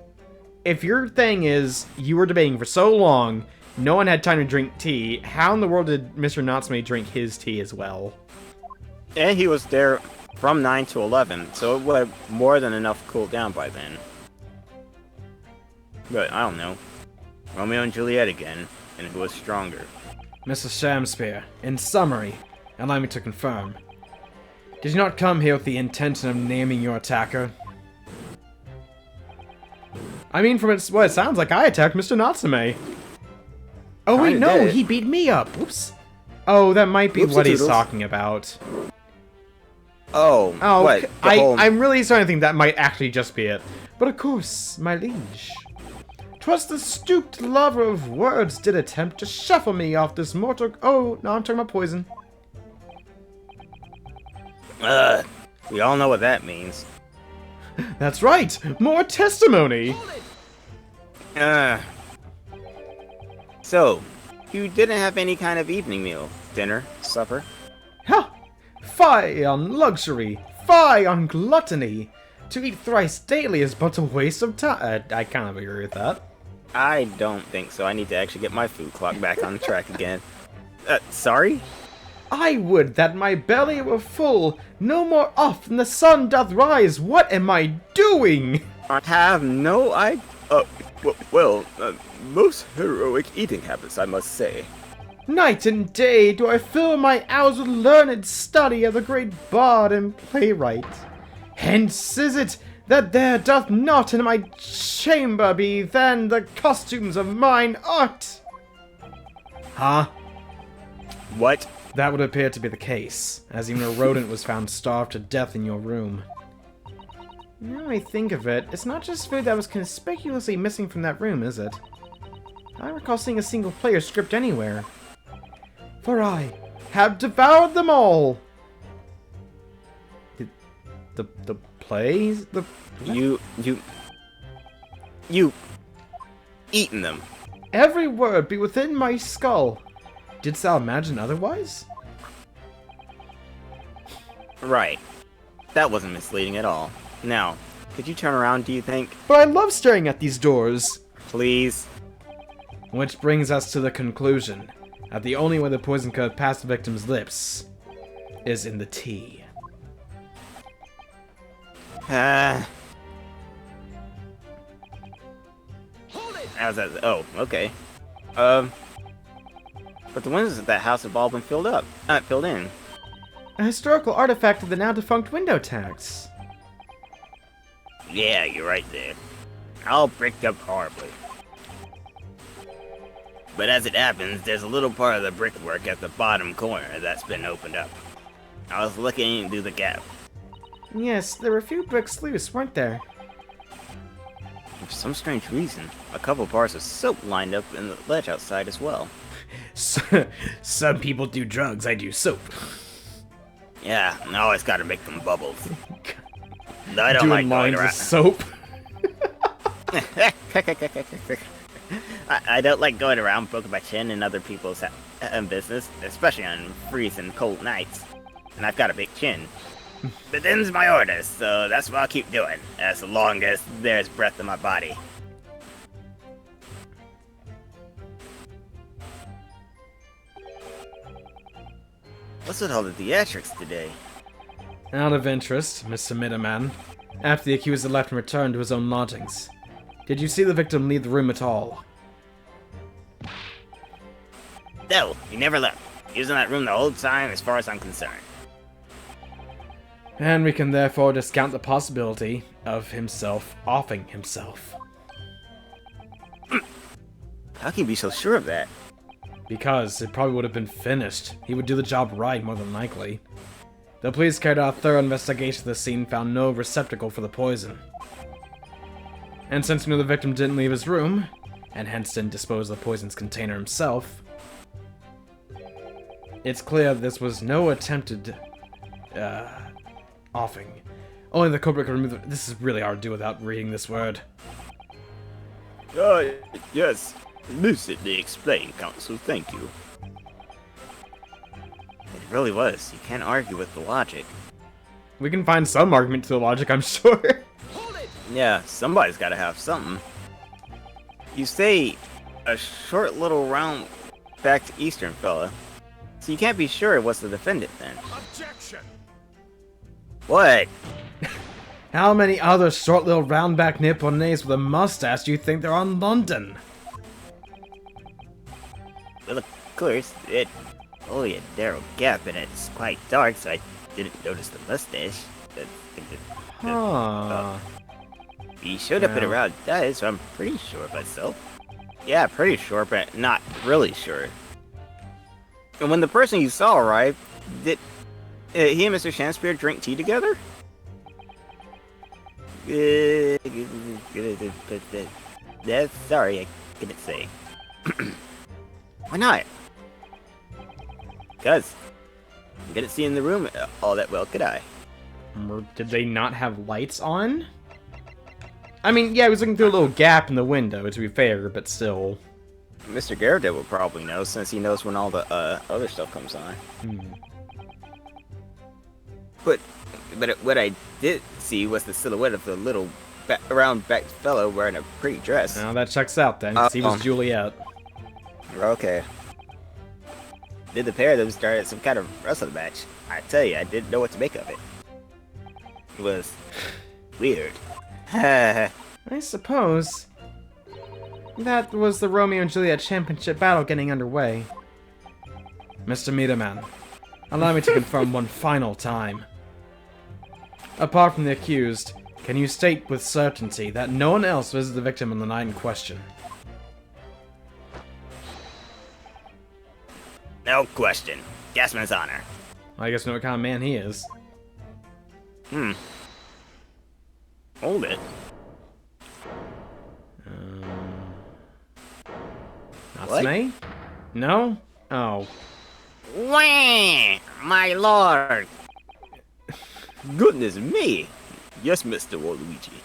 If your thing is, you were debating for so long, no one had time to drink tea, how in the world did Mr. Natsume drink his tea as well? And he was there from 9 to 11, so it would have more than enough cooled down by then. But I don't know. Romeo and Juliet again, and who was stronger? Mr. Shamspeare, in summary, allow me to confirm. Did you not come here with the intention of naming your attacker? I mean, from what it sounds like, I attacked Mr. Natsume. Oh wait, Kinda no, did. he beat me up. Oops. Oh, that might be what he's Oopsie-doodles. talking about. Oh, Oh, what? The whole- I'm really starting to think that might actually just be it. But of course, my liege. 'Twas the stooped lover of words did attempt to shuffle me off this mortal... Oh, no, I'm talking about poison. We all know what that means. That's right! More testimony! So, you didn't have any kind of evening meal, dinner, supper? Ha! Fie on luxury! Fie on gluttony! To eat thrice daily is but a waste of time. I kind of agree with that. I don't think so. I need to actually get my food clock back on track again. Sorry? I would that my belly were full, no more oft than the sun doth rise. What am I doing? I have no idea. Most heroic eating habits, I must say. Night and day do I fill my hours with learned study of the great bard and playwright. Hence is it that there doth not in my chamber be then the costumes of mine art. Huh? What? That would appear to be the case, as even a rodent was found starved to death in your room. Now I think of it, it's not just food that was conspicuously missing from that room, is it? I don't recall seeing a single player script anywhere. For I have devoured them all! The plays? You eaten them. Every word be within my skull. Didst thou imagine otherwise? Right. That wasn't misleading at all. Now, could you turn around, do you think? But I love staring at these doors. Please? Which brings us to the conclusion that the only way the poison could have passed the victim's lips is in the tea. How's that? Oh, okay. But the windows of that house have all been filled in. A historical artifact of the now defunct window tax. Yeah, you're right there. All bricked up horribly. But as it happens, there's a little part of the brickwork at the bottom corner that's been opened up. I was looking through the gap. Yes, there were a few bricks loose, weren't there? For some strange reason, a couple bars of soap lined up in the ledge outside as well. Some people do drugs, I do soap. Yeah, I always gotta make them bubbles. I don't Doing like going lines of around. soap. I don't like going around poking my chin in other people's business, especially on freezing cold nights. And I've got a big chin. But them's my orders, so that's what I'll keep doing, as long as there's breath in my body. What's with all the theatrics today? Out of interest, Mr. Middleman, after the accused had left and returned to his own lodgings, did you see the victim leave the room at all? No, he never left. He was in that room the whole time as far as I'm concerned. And we can therefore discount the possibility of himself offing himself. How can you be so sure of that? Because it probably would have been finished. He would do the job right, more than likely. The police carried out a thorough investigation of the scene and found no receptacle for the poison. And since we know the victim didn't leave his room, and hence didn't dispose of the poison's container himself, it's clear this was no attempted, offing. Only the culprit could remove this is really hard to do without reading this word. Yes. Lucidly explained, Counsel. Thank you. It really was. You can't argue with the logic. We can find some argument to the logic, I'm sure. Yeah, somebody's gotta have something. You say a short little round back to Eastern fella. So you can't be sure it was the defendant then. Objection! What? How many other short little round-back Nipponese with a mustache do you think there are in London? Well, of course, it's only a narrow gap and it's quite dark, so I didn't notice the mustache. Huh. He showed up at around that, so I'm pretty sure myself. Yeah, pretty sure, but not really sure. And when the person you saw arrived, did he and Mr. Shakespeare drink tea together? Sorry, I couldn't say. Why not? Because I couldn't see in the room all that well, could I? Or did they not have lights on? I mean, yeah, I was looking through a little gap in the window, to be fair, but still. Mr. Garrett will probably know, since he knows when all the other stuff comes on. But what I did see was the silhouette of the little round back fellow wearing a pretty dress. Now that checks out then, 'cause he was Juliet. Okay. Did the pair of them start some kind of wrestling match? I tell you, I didn't know what to make of it. It was weird. I suppose. That was the Romeo and Juliet championship battle getting underway. Mr. Meterman, allow me to confirm one final time. Apart from the accused, can you state with certainty that no one else visited the victim on the night in question? No question. Gasman's honor. I guess know what kind of man he is. Hold it. What? Natsume? No? Oh. Wah! My lord! Goodness me! Yes, Mr. Waluigi.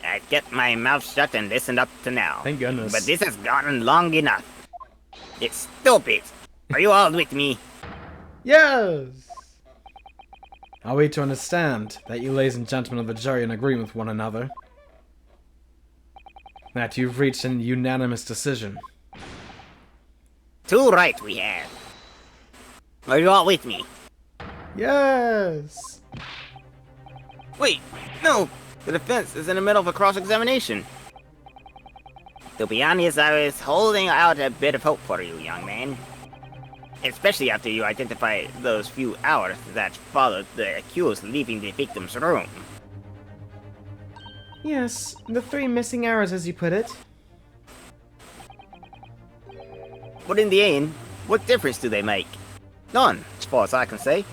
I kept my mouth shut and listened up to now. Thank goodness. But this has gone long enough. It's stupid. Are you all with me? Yes! Are we to understand that you ladies and gentlemen of the jury are in agreement with one another? That you've reached an unanimous decision? Too right we have. Are you all with me? Yes! Wait, no! The defense is in the middle of a cross-examination. To be honest, I was holding out a bit of hope for you, young man. Especially after you identified those few hours that followed the accused leaving the victim's room. Yes, the 3 missing hours as you put it. But in the end, what difference do they make? None, as far as I can say.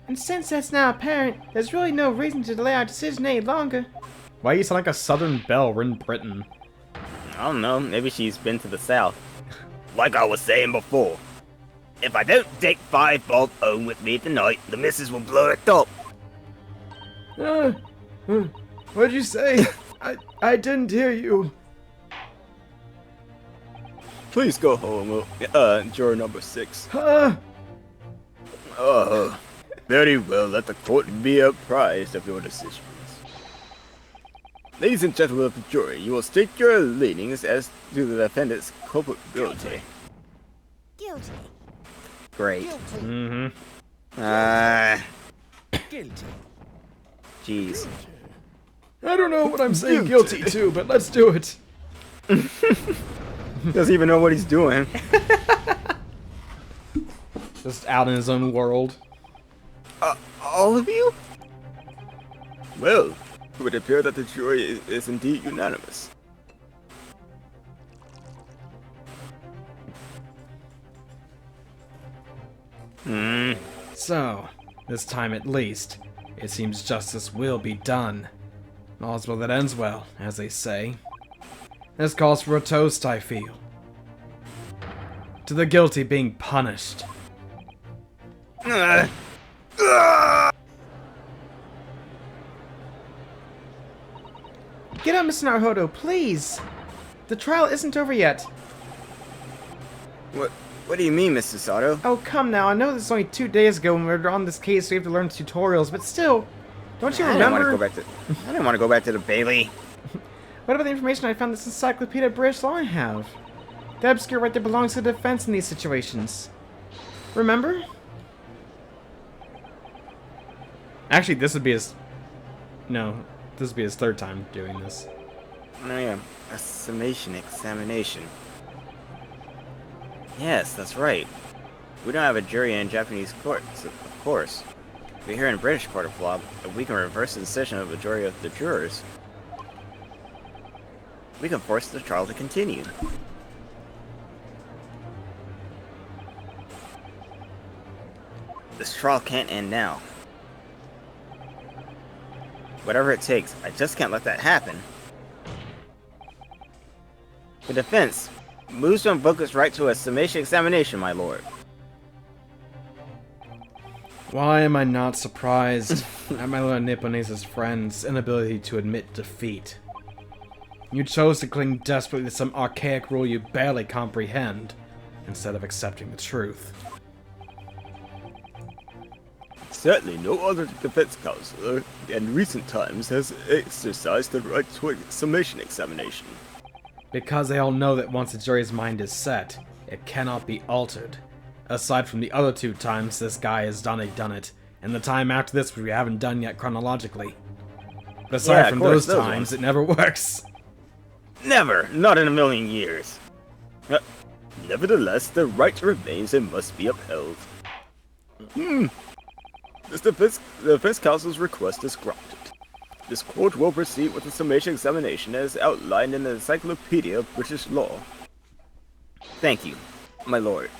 And since that's now apparent, there's really no reason to delay our decision any longer. Why you sound like a southern belle? We're in Britain. I don't know, maybe she's been to the south. Like I was saying before, if I don't take 5 bob home with me tonight, the missus will blow it up. What'd you say? I didn't hear you. Please go home, juror number 6. Very well, let the court be apprised of your decisions. Ladies and gentlemen of the jury, you will state your leanings as to the defendant's culpability. Guilty. Great. Guilty. Guilty. Jeez. I don't know what I'm saying guilty to, but let's do it. Doesn't even know what he's doing. Just out in his own world. All of you? Well, it would appear that the jury is indeed unanimous. So, this time at least, it seems justice will be done. All's well that ends well, as they say. This calls for a toast, I feel. To the guilty being punished. Get up, Mr. Naruhodo, please! The trial isn't over yet. What do you mean, Mr. Sato? Oh, come now. I know this was only 2 days ago when we were on this case, so we have to learn tutorials, but still, don't you remember? I didn't want to go back to the Bailey. What about the information I found this Encyclopedia British Law I have? The obscure right that belongs to the defense in these situations. Remember? Actually, this would be his... No, this would be his third time doing this. Oh yeah, a summation examination. Yes, that's right. We don't have a jury in Japanese courts, of course. But here in British court of law, we can reverse the decision of the majority of the jurors. We can force the trial to continue. This trial can't end now. Whatever it takes, I just can't let that happen. The defense moves to invoke its right to a summation examination, my lord. Why am I not surprised at my little Nipponese's friend's inability to admit defeat? You chose to cling desperately to some archaic rule you barely comprehend, instead of accepting the truth. Certainly no other defense counselor in recent times has exercised the right to a summation examination. Because they all know that once the jury's mind is set, it cannot be altered. Aside from the other 2 times this guy has done it, and the time after this which we haven't done yet chronologically. But aside from those times, it never works. Never! Not in a million years. Nevertheless, the right remains and must be upheld. The defense counsel's request is granted. This court will proceed with the summation examination as outlined in the Encyclopedia of British Law. Thank you, my lord.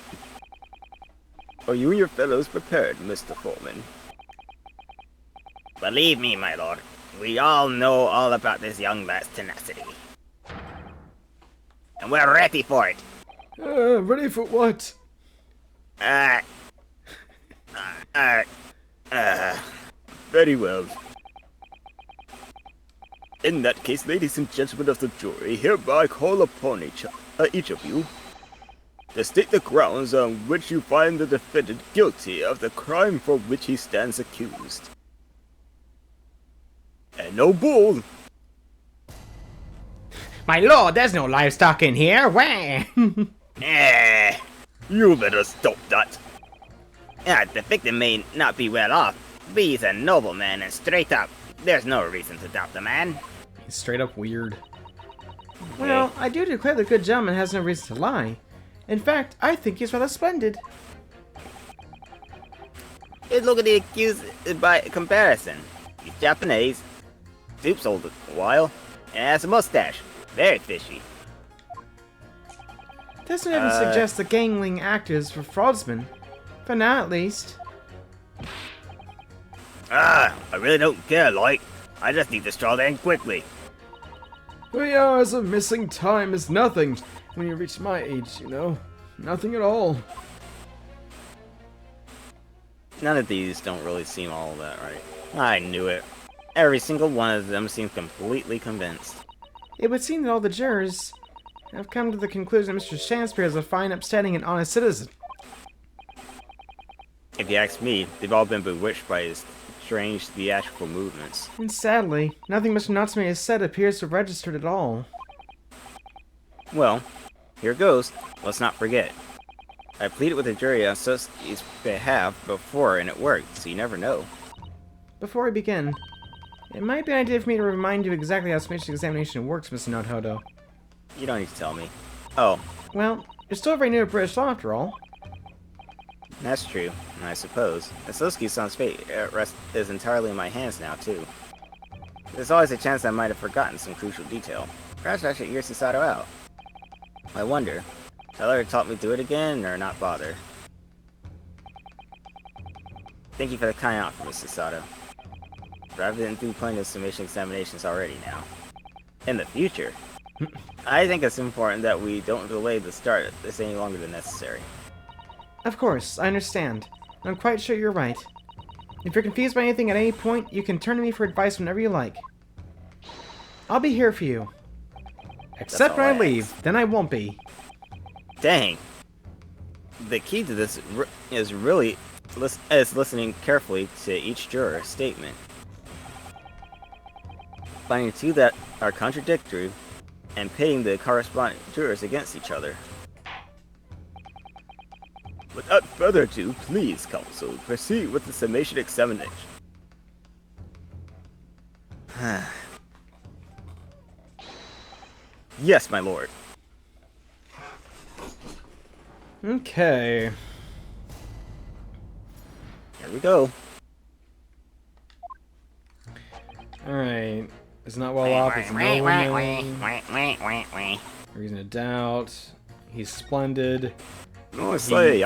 Are you and your fellows prepared, Mr. Foreman? Believe me, my lord, we all know all about this young lad's tenacity. And we're ready for it. Ready for what? Very well. In that case, ladies and gentlemen of the jury, hereby call upon each of you to state the grounds on which you find the defendant guilty of the crime for which he stands accused. And no bull! My lord, there's no livestock in here. Wah! You better stop that. The victim may not be well off, but he's a nobleman and straight up. There's no reason to doubt the man. He's straight up weird. Well, I do declare the good gentleman has no reason to lie. In fact, I think he's rather splendid. Look at the accused by comparison. He's Japanese, stoop's old a while, and has a mustache. Very fishy. Doesn't even suggest the gangling actors for fraudsmen. For now, at least. I really don't care, like. I just need this trial to end quickly. 3 hours of missing time is nothing when you reach my age, you know. Nothing at all. None of these don't really seem all that right. I knew it. Every single one of them seemed completely convinced. It would seem that all the jurors have come to the conclusion that Mr. Shakespeare is a fine, upstanding, and honest citizen. If you ask me, they've all been bewitched by his strange theatrical movements. And sadly, nothing Mr. Natsume has said appears to have registered at all. Well, here goes. Let's not forget. I pleaded with the jury on Sasuke's behalf before and it worked, so you never know. Before we begin, it might be an idea for me to remind you exactly how summation examination works, Mr. Naruhodo. You don't need to tell me. Oh, Well, you're still very new to British law after all. That's true, I suppose. Asoski-san's fate is entirely in my hands now, too. There's always a chance I might have forgotten some crucial detail. Perhaps I should hear Susato out. I wonder, shall I talk me through it again, or not bother? Thank you for the kind offer, Miss Susato. But I've been through plenty of summation examinations already now. In the future, I think it's important that we don't delay the start of this any longer than necessary. Of course, I understand. I'm quite sure you're right. If you're confused by anything at any point, you can turn to me for advice whenever you like. I'll be here for you. Except when I leave, then I won't be. Dang. The key to this is really listening carefully to each juror's statement. Finding two that are contradictory, and pitting the corresponding jurors against each other. Without further ado, please, counsel, proceed with the summation examination. Yes, my lord. Okay. Here we go. Alright. It's not well off. It's no reason to doubt. He's splendid. I say.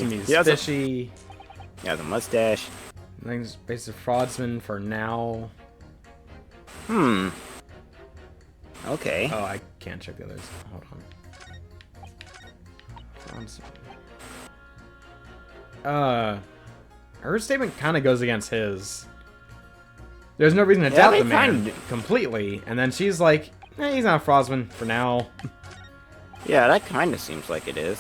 He's fishy. He has a mustache. I think he's basically a fraudsman for now. Okay. Oh, I can't check the others. Hold on. Fraudsman. Her statement kind of goes against his. There's no reason to doubt the man completely. And then she's like, he's not a fraudsman for now. Yeah, that kind of seems like it is.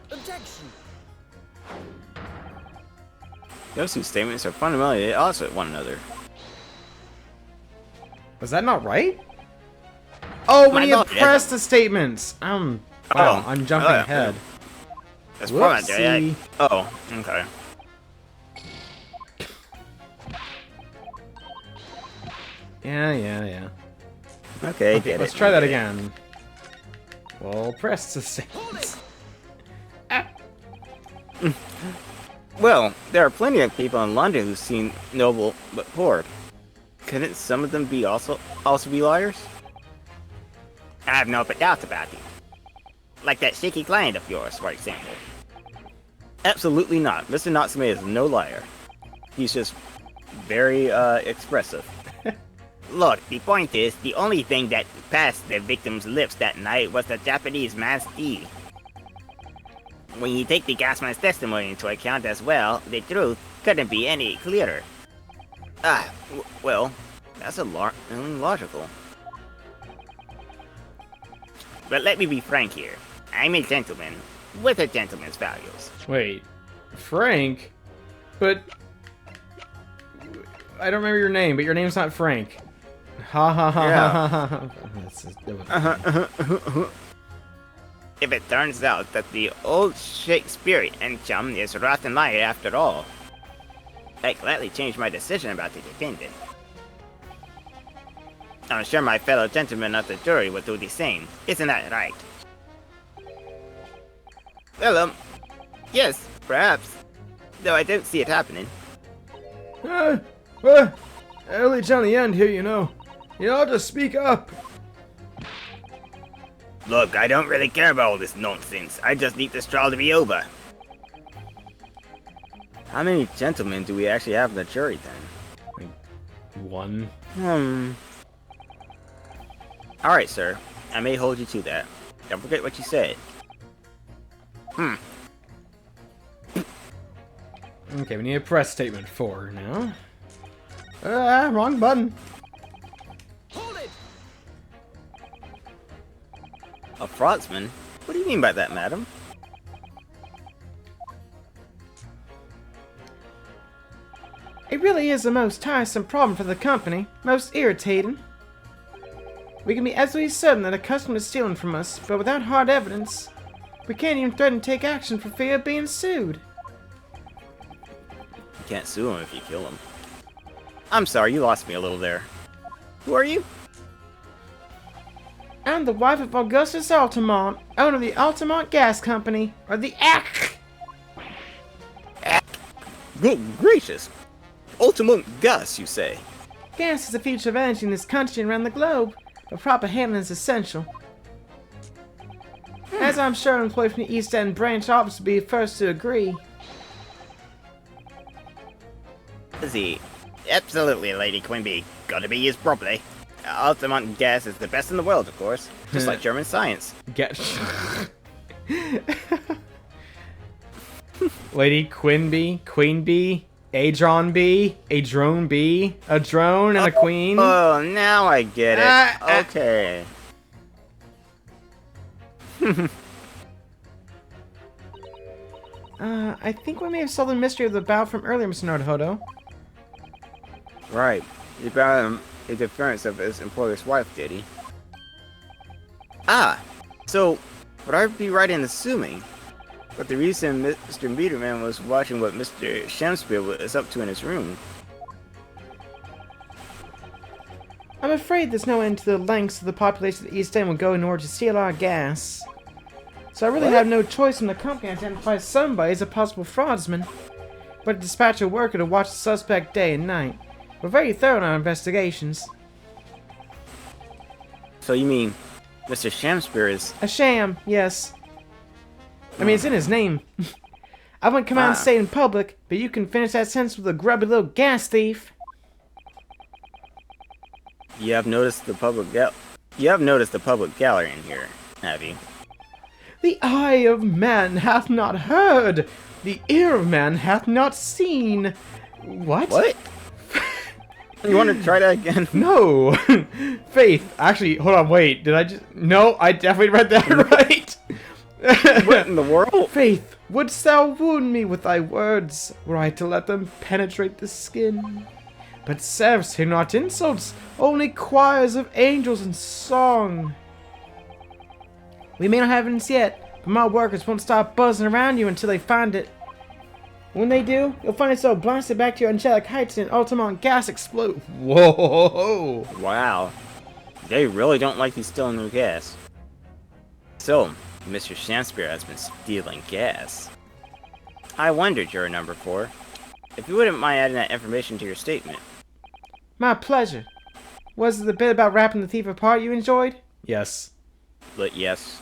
Objection. Those two statements are fundamentally at odds with one another. Was that not right? Oh, when he pressed the statements. Wow, I'm jumping ahead. That's probably Oh, okay. Yeah. Okay, let's try that again. Well, press the statements. Well, there are plenty of people in London who seem noble but poor. Couldn't some of them be also be liars? I have no doubt about it. Like that shaky client of yours, for example. Absolutely not. Mr. Natsume is no liar. He's just very expressive. Look, the point is, the only thing that passed the victim's lips that night was the Japanese man's tea. When you take the gasman's testimony into account as well, the truth couldn't be any clearer. Well, that's logical. But let me be frank here. I'm a gentleman, with a gentleman's values. Wait, Frank? But I don't remember your name, but your name's not Frank. Ha ha ha ha. If it turns out that the old Shakespearean chum is a rotten liar after all, I gladly change my decision about the defendant. I'm sure my fellow gentlemen of the jury would do the same. Isn't that right? Well, yes, perhaps. Though I don't see it happening. Early on the end here, you know. You ought to speak up. Look, I don't really care about all this nonsense. I just need this trial to be over. How many gentlemen do we actually have in the jury then? One. Alright, sir. I may hold you to that. Don't forget what you said. Okay, we need a press statement 4 now. Wrong button. Hold it! A fraudsman? What do you mean by that, madam? It really is a most tiresome problem for the company. Most irritating. We can be absolutely certain that a customer is stealing from us, but without hard evidence, we can't even threaten to take action for fear of being sued. You can't sue him if you kill him. I'm sorry, you lost me a little there. Who are you? I'm the wife of Augustus Altamont, owner of the Altamont Gas Company, or the ACK. Good gracious! Ultimate Gus, you say? Gas is the future of energy in this country and around the globe, but proper handling is essential. As I'm sure an employee from the East End branch office will be the first to agree. See, absolutely, Lady Quimby. Gotta be used properly. Altamont gas is the best in the world, of course. Just like German science. Get. Lady Queen Bee, Adron Bee, a drone bee, a drone and a queen. Oh, now I get it. Okay. I think we may have solved the mystery of the bow from earlier, Mr. Naruhodo. Right. He brought him a defense of his employer's wife, did he? Ah! So, would I be right in assuming that the reason Mr. Meterman was watching what Mr. Shamspear was up to in his room? I'm afraid there's no end to the lengths of the population of the East End will go in order to steal our gas. So I really have no choice when the company identifies somebody as a possible fraudsman, but to dispatch a worker to watch the suspect day and night. We're very thorough in our investigations. So you mean Mr. Shamspear is... A sham, yes. I mean, it's in his name. I wouldn't come out and say it in public, but you can finish that sentence with a grubby little gas thief. You have noticed the public gallery in here, have you? The eye of man hath not heard, the ear of man hath not seen. What? What? You want to try that again? No! Faith, actually, hold on, wait, did I just... No, I definitely read that right! What in the world? Faith, wouldst thou wound me with thy words, were I to let them penetrate the skin? But serfs hear not insults, only choirs of angels and song. We may not have evidence yet, but my workers won't stop buzzing around you until they find it. When they do, you'll find yourself blasted back to your angelic heights and Altamont gas explode. Whoa! Wow. They really don't like you stealing their gas. So, Mr. Shamspear has been stealing gas. I wonder, juror number 4, if you wouldn't mind adding that information to your statement. My pleasure. Was it the bit about wrapping the thief apart you enjoyed? Yes. But yes.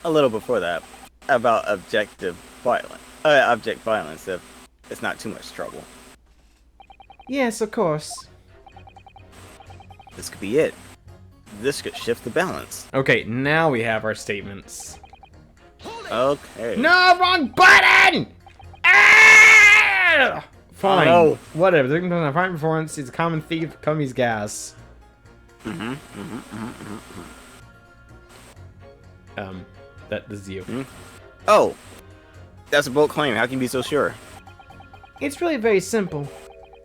A little before that, about object violence, if it's not too much trouble. Yes, of course. This could be it. This could shift the balance. Okay, now we have our statements. Okay. No, wrong button! Ah! Fine. Oh, no. Whatever. They're gonna find performance. He's a common thief. Cummy's gas. That is you. Oh! That's a bold claim. How can you be so sure? It's really very simple.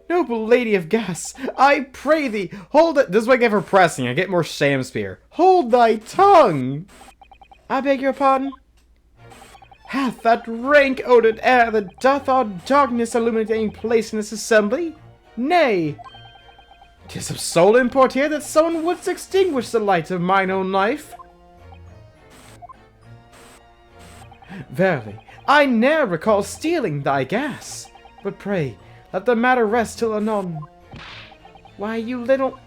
Noble lady of gas, I pray thee, hold it. This is what I get for pressing. I get more Shamspear. Hold thy tongue. I beg your pardon? Hath that rank odoured air that doth our darkness illuminate any place in this assembly? Nay. 'Tis of sole import here that someone wouldst extinguish the light of mine own life. Verily, I ne'er recall stealing thy gas. But pray, let the matter rest till anon. Why, you little...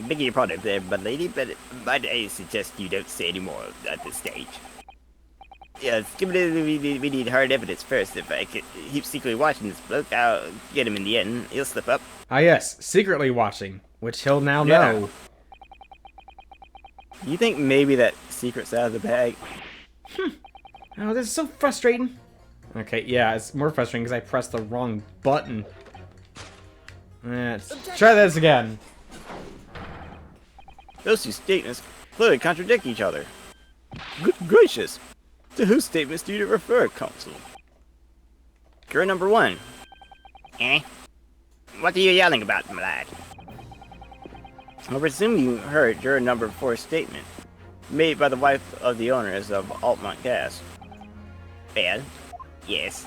Beg your pardon there, but lady, but I suggest you don't say any more at this stage. Yes, we need hard evidence first. If I keep secretly watching this bloke, I'll get him in the end. He'll slip up. Ah yes, secretly watching, which he'll now Yeah. know. You think maybe that secret's out of the bag? Oh, this is so frustrating. Okay, yeah, it's more frustrating because I pressed the wrong button. Let's try this again. Those two statements clearly contradict each other. Good gracious! To whose statements do you refer, counsel? Juror number 1. Eh? What are you yelling about, my lad? I presume you heard juror number 4's statement, made by the wife of the owners of Altamont Gas. Well, yes.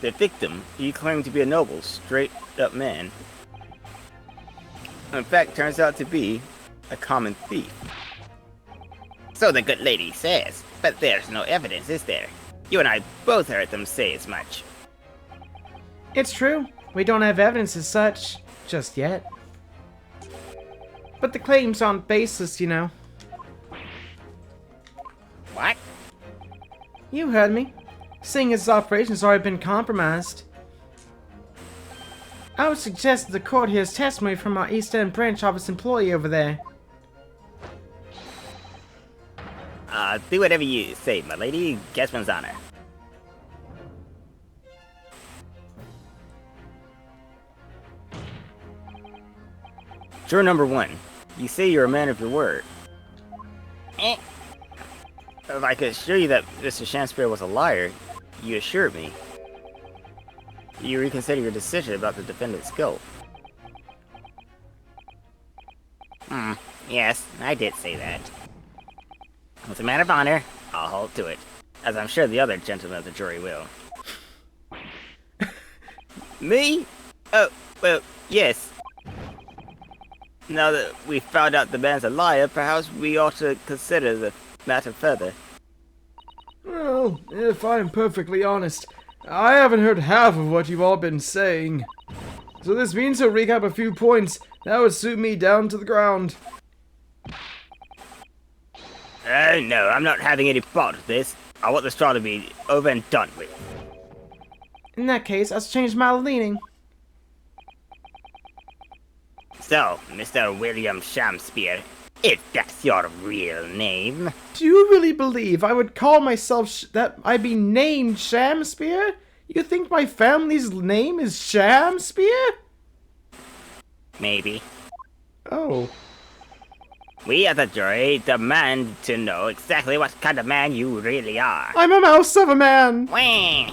The victim, he claimed to be a noble, straight-up man. in fact turns out to be a common thief. So the good lady says, but there's no evidence, is there? You and I both heard them say as much. It's true. We don't have evidence as such, just yet. But the claims aren't baseless, you know. What? You heard me. Seeing as his operation's already been compromised. I would suggest that the court hears testimony from our East End branch office employee over there. Do whatever you say, my lady. Guestman's honor. Juror number 1, you say you're a man of your word. Eh. If I could assure you that Mr. Shakespeare was a liar, you assured me. You reconsider your decision about the defendant's guilt. Yes, I did say that. As a matter of honor, I'll hold to it, as I'm sure the other gentlemen of the jury will. Me? Oh, well, yes. Now that we've found out the man's a liar, perhaps we ought to consider the matter further. Well, if I'm perfectly honest, I haven't heard half of what you've all been saying. So this means to recap a few points that would suit me down to the ground. Oh no, I'm not having any part of this. I want this trial to be over and done with. In that case, I'll change my leaning. So, Mr. William Shakespeare, if that's your real name. Do you really believe I would call myself that I'd be named Shamspear? You think my family's name is Shamspear? Maybe. Oh. We as a jury demand to know exactly what kind of man you really are. I'm a mouse of a man! Wah!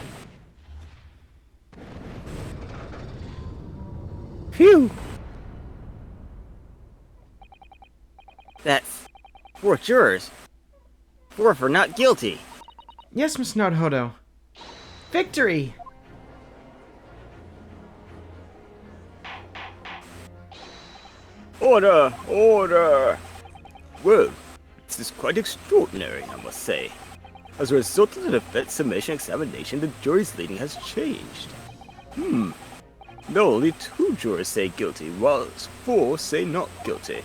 Phew! That's 4 jurors. 4 for not guilty. Yes, Miss Naruhodo. Victory! Order! Order! Well, this is quite extraordinary, I must say. As a result of the defense summation examination, the jury's leading has changed. No, only 2 jurors say guilty, whilst 4 say not guilty.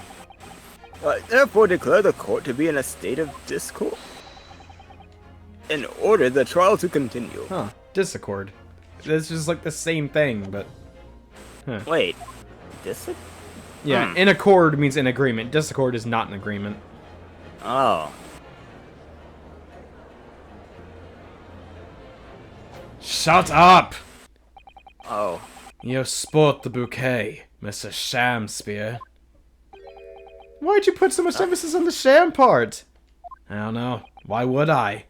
I therefore declare the court to be in a state of discord, and order the trial to continue. Huh. Disaccord. It's just like the same thing, but... Huh. Wait, Yeah, in accord means in agreement. Disaccord is not an agreement. Oh. Shut up! Oh. You sport the bouquet, Mr. Shamspear. Why'd you put so much emphasis on the sham part? I don't know. Why would I?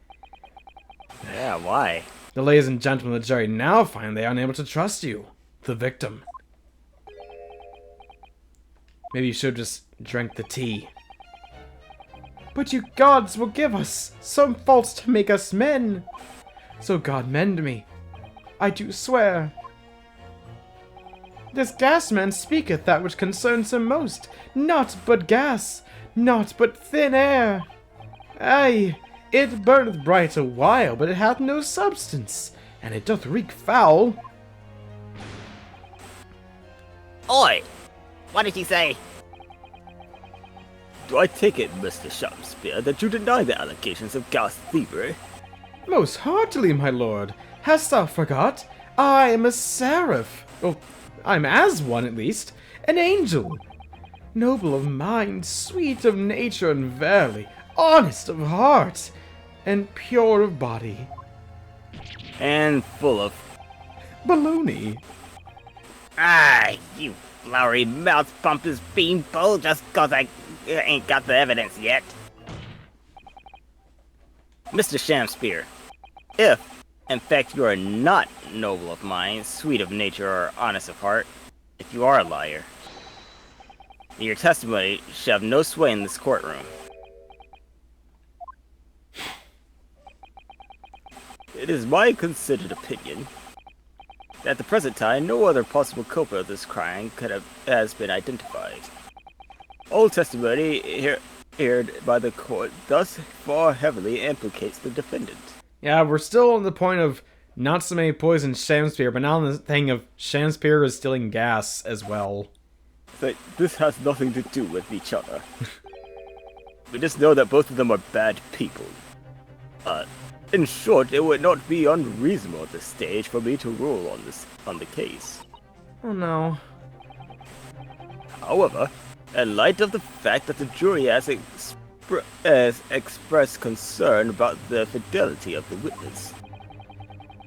Yeah, why? The ladies and gentlemen of the jury now find they are unable to trust you, the victim. Maybe you should just drink the tea. But you gods will give us some faults to make us men. So God mend me. I do swear. This gas man speaketh that which concerns him most. Naught but gas, naught but thin air. Aye, it burneth bright a while, but it hath no substance, and it doth reek foul. Oi! What did he say? Do I take it, Mr. Shakespeare, that you deny the allegations of gas thievery? Most heartily, my lord. Hast thou forgot? I am a seraph. Oh, I'm as one, at least. An angel. Noble of mind, sweet of nature, and verily, honest of heart, and pure of body. And full of... Baloney. Ah, you flowery mouth bumpers beanpole, just 'cause I ain't got the evidence yet. Mr. Shakespeare, if, in fact, you are not noble of mind, sweet of nature, or honest of heart, if you are a liar, your testimony shall have no sway in this courtroom. It is my considered opinion At the present time, no other possible culprit of this crime has been identified. All testimony heard by the court thus far heavily implicates the defendant. Yeah, we're still on the point of not so many poison Shamspear, but now on the thing of Shamspear is stealing gas as well. But this has nothing to do with each other. We just know that both of them are bad people. In short, it would not be unreasonable at this stage for me to rule on the case. Oh no. However, in light of the fact that the jury has expressed concern about the fidelity of the witness,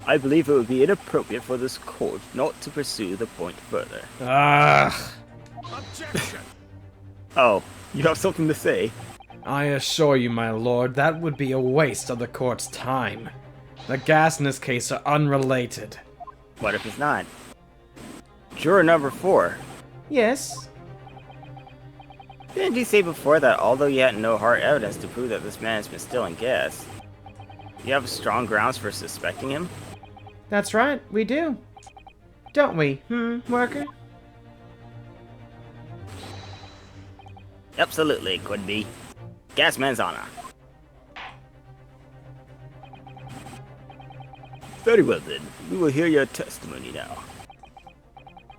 I believe it would be inappropriate for this court not to pursue the point further. Ugh. Objection! Oh, you have something to say? I assure you, my lord, that would be a waste of the court's time. The gas in this case are unrelated. What if it's not? Juror number 4. Yes. Didn't you say before that although you had no hard evidence to prove that this man has been stealing gas, you have strong grounds for suspecting him? That's right, we do. Don't we, worker? Absolutely, could be. Gasman's honor. Very well then, we will hear your testimony now.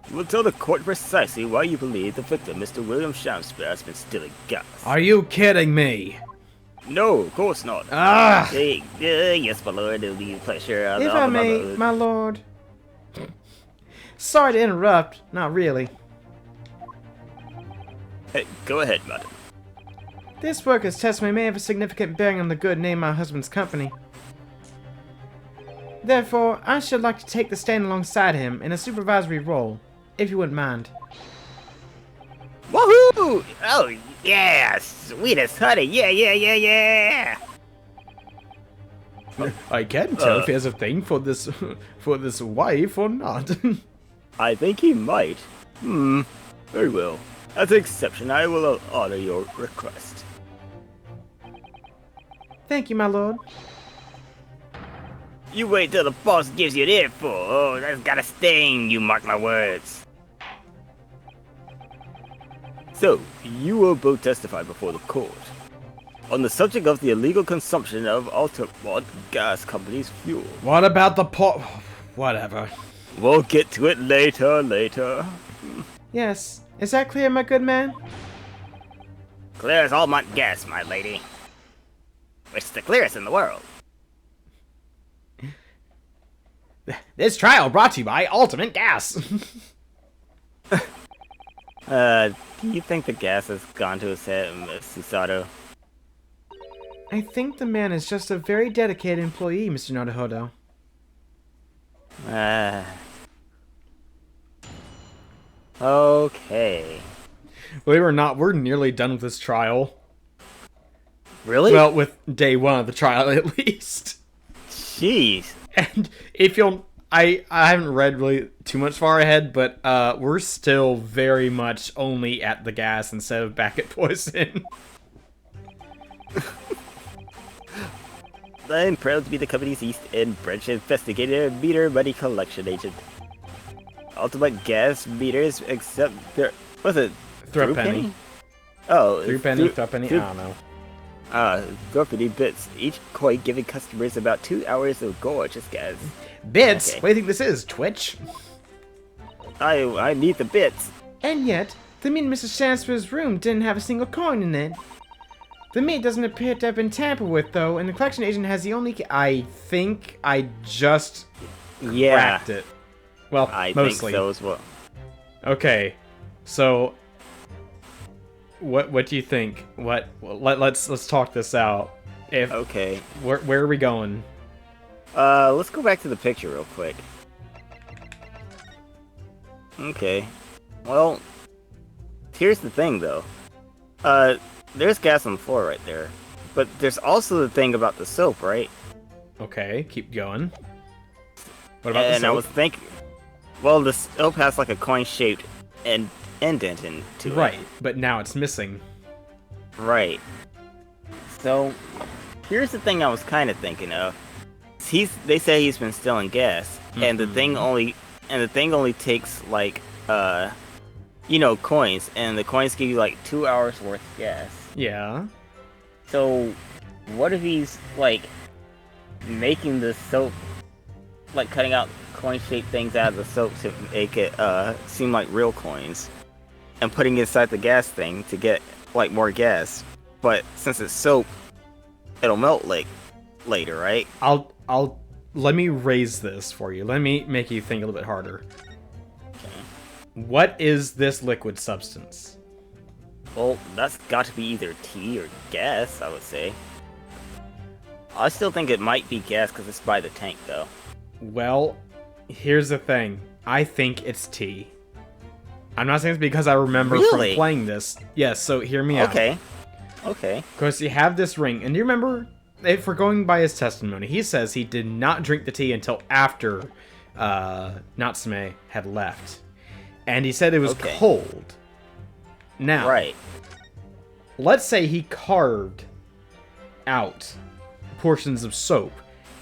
You will tell the court precisely why you believe the victim, Mr. William Shamspear, has been stealing gas. Are you kidding me? No, of course not. Ah! Yes, my lord, it'll be a pleasure. If I may, my lord. Sorry to interrupt, not really. Hey, go ahead, madam. This worker's testimony may have a significant bearing on the good name of my husband's company. Therefore, I should like to take the stand alongside him in a supervisory role, if you wouldn't mind. Woohoo! Oh, yeah! Sweetest honey! Yeah! I can't tell if he has a thing for this wife or not. I think he might. Very well. As an exception, I will honor your request. Thank you, my lord. You wait till the boss gives you an earful. Oh, that's gotta sting, you mark my words. So, you will both testify before the court on the subject of the illegal consumption of Altamont Gas Company's fuel. What about the whatever. We'll get to it later. Yes. Is that clear, my good man? Clear as Altamont gas, my lady. Which is the clearest in the world. This trial brought to you by Ultimate Gas. Do you think the gas has gone to his head, Susato? I think the man is just a very dedicated employee, Mr. Naruhodo. Okay. Believe it or not, we're nearly done with this trial. Really? Well, with day 1 of the trial, at least. Jeez. And if you'll... I haven't read really too much far ahead, but we're still very much only at the gas instead of back at poison. I'm proud to be the company's East End branch investigator, meter money collection agent. Ultimate gas meters accept their... What's it? Throw penny. Oh. Throw penny, throw penny, I don't know. Throw bits. Each coin giving customers about 2 hours of gorgeous gas. Bits? Okay. What do you think this is, Twitch? I need the bits. And yet, the meat in Mr. Shamspear's room didn't have a single coin in it. The meat doesn't appear to have been tampered with, though, and the collection agent has the only... I think I just cracked it. Well, I mostly. think so as well. Okay, so what do you think? Let's talk this out. Okay. Where are we going? Let's go back to the picture real quick. Okay. Well, here's the thing though. There's gas on the floor right there. But there's also the thing about the soap, right? Okay, keep going. What about the And soap? I was thinking, well, the soap has like a coin-shaped indent into it. Right, but now it's missing. Right. So, here's the thing I was kind of thinking of. They say he's been stealing gas, and the thing only takes like coins, and the coins give you like 2 hours worth of gas. Yeah. So, what if he's like making the soap, like cutting out coin-shaped things out of the soap to make it seem like real coins, and putting it inside the gas thing to get like more gas? But since it's soap, it'll melt like later, right? Let me raise this for you. Let me make you think a little bit harder. Okay. What is this liquid substance? Well, that's got to be either tea or gas, I would say. I still think it might be gas because it's by the tank, though. Well, here's the thing. I think it's tea. I'm not saying it's because I remember Really? from playing this. Yes, so hear me out. Okay. Okay. Because you have this ring, and do you remember, if we're going by his testimony, he says he did not drink the tea until after Natsume had left. And he said it was Okay. cold. Now, Right. let's say he carved out portions of soap,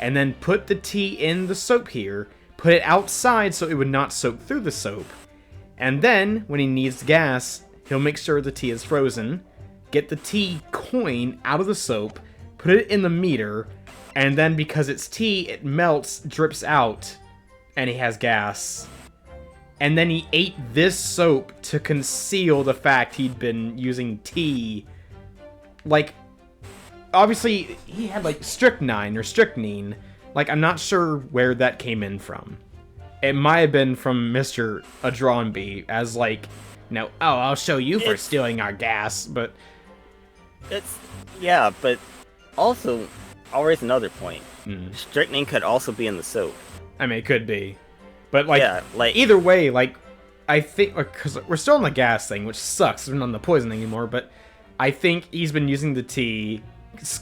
and then put the tea in the soap here, put it outside so it would not soak through the soap, and then, when he needs gas, he'll make sure the tea is frozen, get the tea coin out of the soap, put it in the meter, and then because it's tea, it melts, drips out, and he has gas. And then he ate this soap to conceal the fact he'd been using tea. Like, obviously, he had, like, strychnine or strychnine. Like, I'm not sure where that came in from. It might have been from Mr. Adronby as, like, I'll show you for stealing our gas, but... Yeah, but also, I'll raise another point. Strychnine could also be in the soap. I mean, it could be. But, like, Yeah, like- either way, like, I think, because we're still on the gas thing, which sucks, we're not on the poison anymore, but I think he's been using the tea,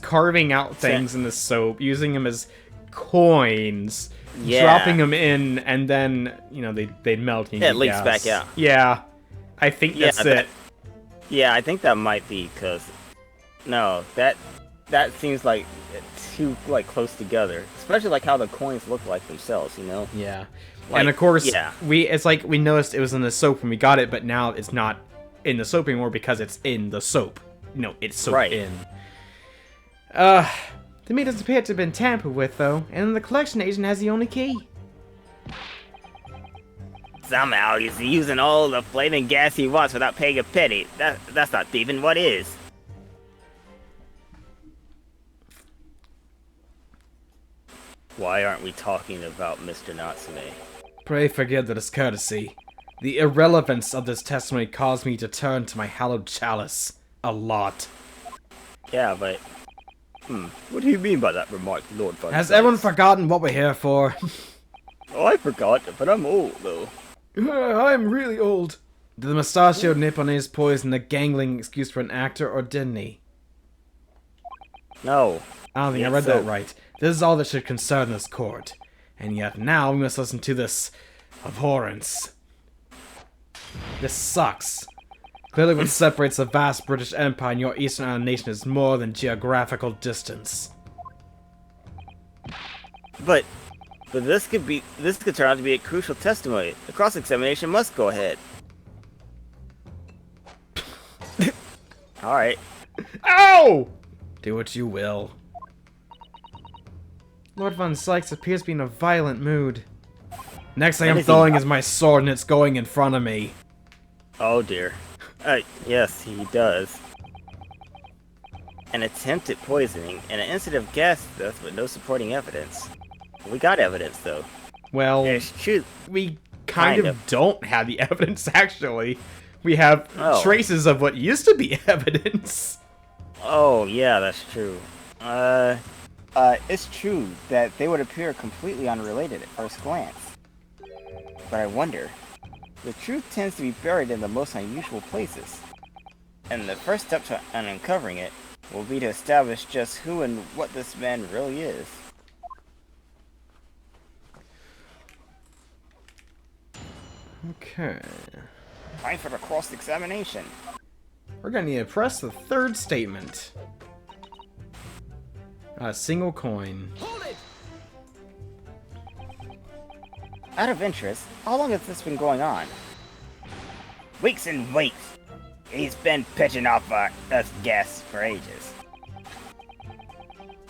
carving out things in the soap, using them as coins, dropping them in, and then, they melt and you Yeah, it get leaks gas. back out. Yeah, I think that's it. Yeah, I think that might be, because... No, that seems like too, like, close together. Especially, like, how the coins look like themselves, Yeah. Like, and of course, yeah. it's like we noticed it was in the soap when we got it, but now it's not in the soap anymore because it's in the soap. It's soaked in. The meat doesn't appear to have been tampered with, though, and the collection agent has the only key. Somehow he's using all the flaming gas he wants without paying a penny. That's not thieving. What is? Why aren't we talking about Mr. Natsume? Pray forgive the discourtesy. The irrelevance of this testimony caused me to turn to my hallowed chalice. A lot. Yeah, but... What do you mean by that remark, Lord Von Has Sykes? everyone forgotten what we're here for? Oh, I forgot, but I'm old, though. I'm really old. Did the mustachioed Nipponese poison a gangling excuse for an actor, or didn't he? No. I don't think I read that right. This is all that should concern this court. And yet now we must listen to this abhorrence. This sucks. Clearly what separates the vast British Empire and your Eastern Island nation is more than geographical distance. But this could turn out to be a crucial testimony. The cross-examination must go ahead. Alright. Ow! Do what you will. Lord Von Sykes appears to be in a violent mood. Next thing I'm throwing is my sword and it's going in front of me. Oh dear. Yes, he does. An attempt at poisoning and an incident of gas death with no supporting evidence. We got evidence, though. Well, It's true. we kind of don't have the evidence, actually. We have traces of what used to be evidence. Oh, yeah, that's true. It's true that they would appear completely unrelated at first glance. But I wonder, the truth tends to be buried in the most unusual places. And the first step to uncovering it will be to establish just who and what this man really is. Okay. Time for the cross-examination. We're gonna need to press the third statement. A single coin. Hold it! Out of interest, how long has this been going on? Weeks and weeks. He's been pitching off us guests for ages.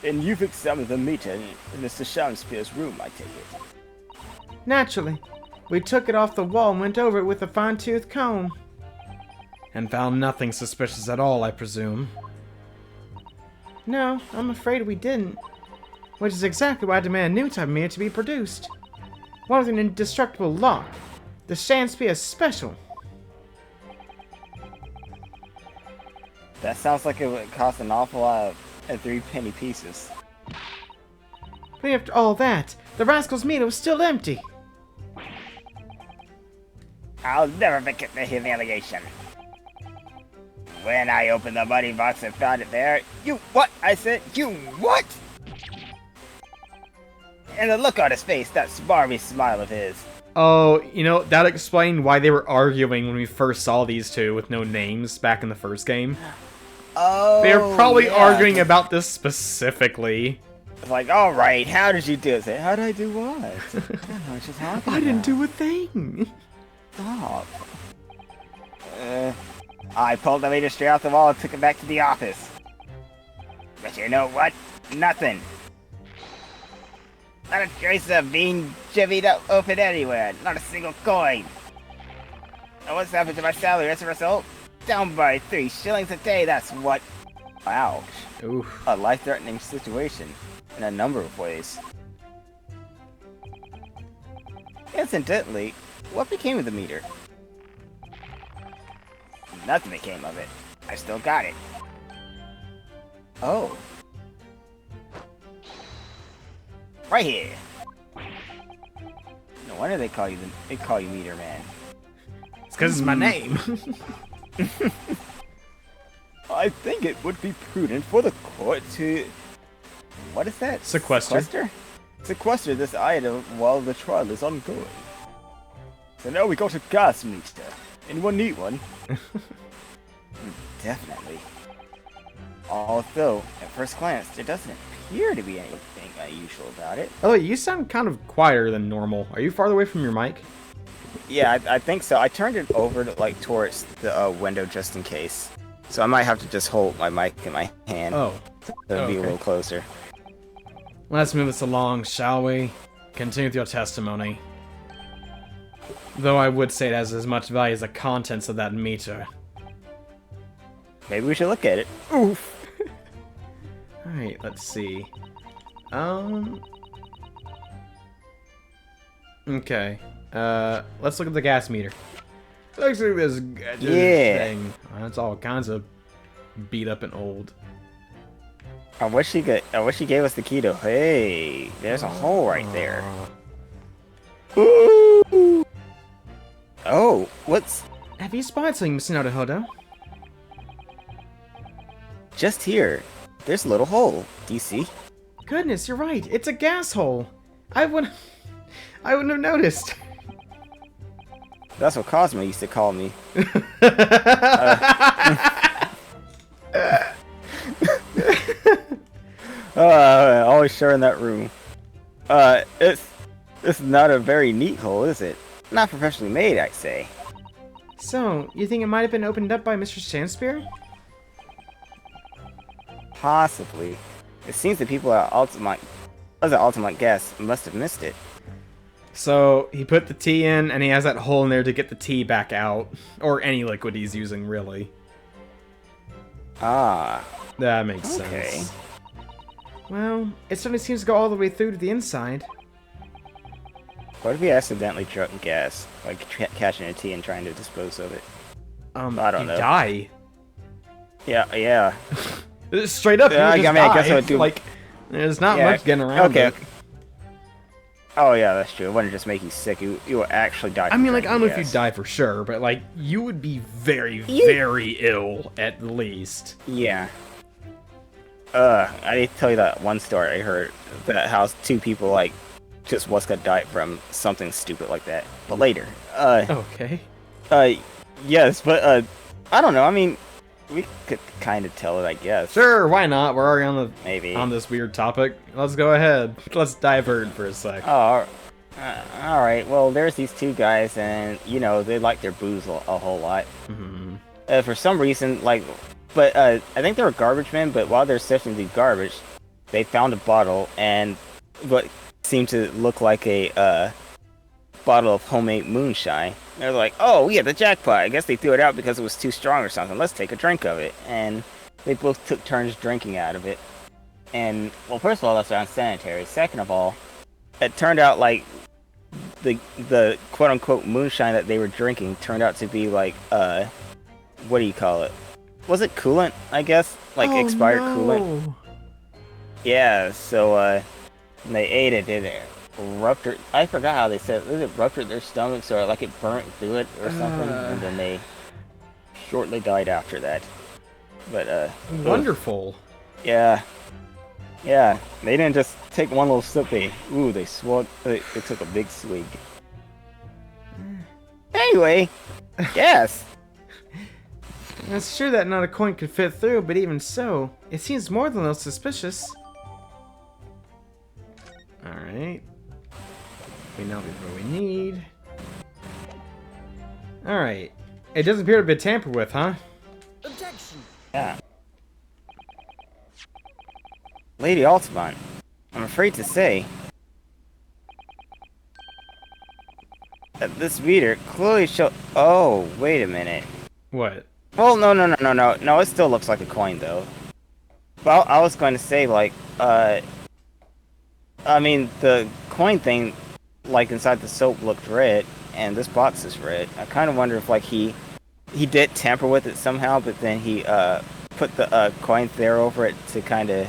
And you've examined the meter in Mr. Shakespeare's room, I take it. Naturally. We took it off the wall and went over it with a fine-tooth comb. And found nothing suspicious at all, I presume. No, I'm afraid we didn't. Which is exactly why I demand a new type of meter to be produced. One with an indestructible lock. The Shakespeare special. That sounds like it would cost an awful lot at 3 penny pieces. But after all that, the rascal's meter was still empty. I'll never forget the humiliation. When I opened the money box and found it there, you what? I said, you what? And the look on his face, that smarmy smile of his. Oh, you know, that explained why they were arguing when we first saw these two with no names back in the first game. Oh, They were probably yeah. arguing about this specifically. It's like, alright, how did you do it? Say, how did I do what? I don't know what you're talking I didn't about. do a thing. Stop. I pulled the meter straight off the wall and took it back to the office. But you know what? Nothing. Not a trace of being jivvied up open anywhere. Not a single coin. And what's happened to my salary as a result? Down by 3 shillings a day, that's what. Ouch. Oof. A life-threatening situation in a number of ways. Incidentally, what became of the meter? Nothing became of it. I still got it. Oh. Right here. No wonder they call you Meter Man. It's because it's my name. I think it would be prudent for the court to... What is that? Sequester? sequester this item while the trial is ongoing. So now we got a gas meter. Anyone need one? Definitely. Although, at first glance, there doesn't appear to be anything unusual about it. Oh, you sound kind of quieter than normal. Are you farther away from your mic? Yeah, I think so. I turned it over to, like, towards the window just in case. So I might have to just hold my mic in my hand. Oh. So it'll be a Okay. little closer. Let's move this along, shall we? Continue with your testimony. Though I would say it has as much value as the contents of that meter. Maybe we should look at it. Oof! Alright, let's see. Okay. Let's look at the gas meter. Looks like this Yeah. thing. It's all kinds of beat up and old. I wish she gave us the key to. Hey, there's a hole right there. Ooh. Oh, what's Have you spotted something, Mr. Naruhodo? just here? There's a little hole. Do you see? Goodness, you're right. It's a gas hole. I wouldn't have noticed. That's what Cosmo used to call me. Always sharing that room. It's not a very neat hole, is it? Not professionally made, I'd say. So, you think it might have been opened up by Mr. Shakespeare? Possibly. It seems that people at Ultimate guests must have missed it. So, he put the tea in, and he has that hole in there to get the tea back out. Or any liquid he's using, really. Ah, That makes okay. sense. Well, it certainly seems to go all the way through to the inside. What if he accidentally drunk gas, like catching a tea and trying to dispose of it? I don't you know. die. Yeah. Straight up, Yeah, you just I mean, I die. guess I would do- Like, there's not Yeah, much getting around okay. it. Oh yeah, that's true. It wouldn't just make you sick. You will actually die. I from mean, like, I don't know if drinking you'd gas. die for sure, but, like, you would be very, very ill, at least. Yeah. I need to tell you that one story I heard that how 2 people like just once got died from something stupid like that. But later. Okay. Yes, but I don't know. I mean, we could kind of tell it, I guess. Sure, why not? We're already Maybe. on this weird topic. Let's go ahead. Let's divert for a sec. Oh, Alright, well, there's these two guys, and, you know, they like their booze a whole lot. For some reason, like, but, I think they were garbage men, but while they're sifting through garbage, they found a bottle, and what seemed to look like a, bottle of homemade moonshine. They're like, oh, we hit the jackpot. I guess they threw it out because it was too strong or something. Let's take a drink of it. And they both took turns drinking out of it. And, well, first of all, that's unsanitary. Second of all, it turned out like the quote-unquote moonshine that they were drinking turned out to be like, what do you call it? Was it coolant, I guess? Like expired coolant? Yeah, so, they ate it, it ruptured, I forgot how they said it, ruptured their stomachs or like it burnt through it or something, and then they shortly died after that. But, Wonderful. Yeah. Yeah, they didn't just take one little sip, they took a big swig. Anyway, yes. It's true that not a coin could fit through, but even so, it seems more than a little suspicious. Alright. We know what we need. Alright. It doesn't appear to be tampered with, huh? Objection. Yeah. Lady Altamont, I'm afraid to say that this meter clearly show. Oh, wait a minute. What? Well, no, it still looks like a coin, though. Well, I was going to say, like, I mean, the coin thing, like, inside the soap looked red, and this box is red. I kind of wonder if, like, he did tamper with it somehow, but then he, put the, coin there over it to kind of,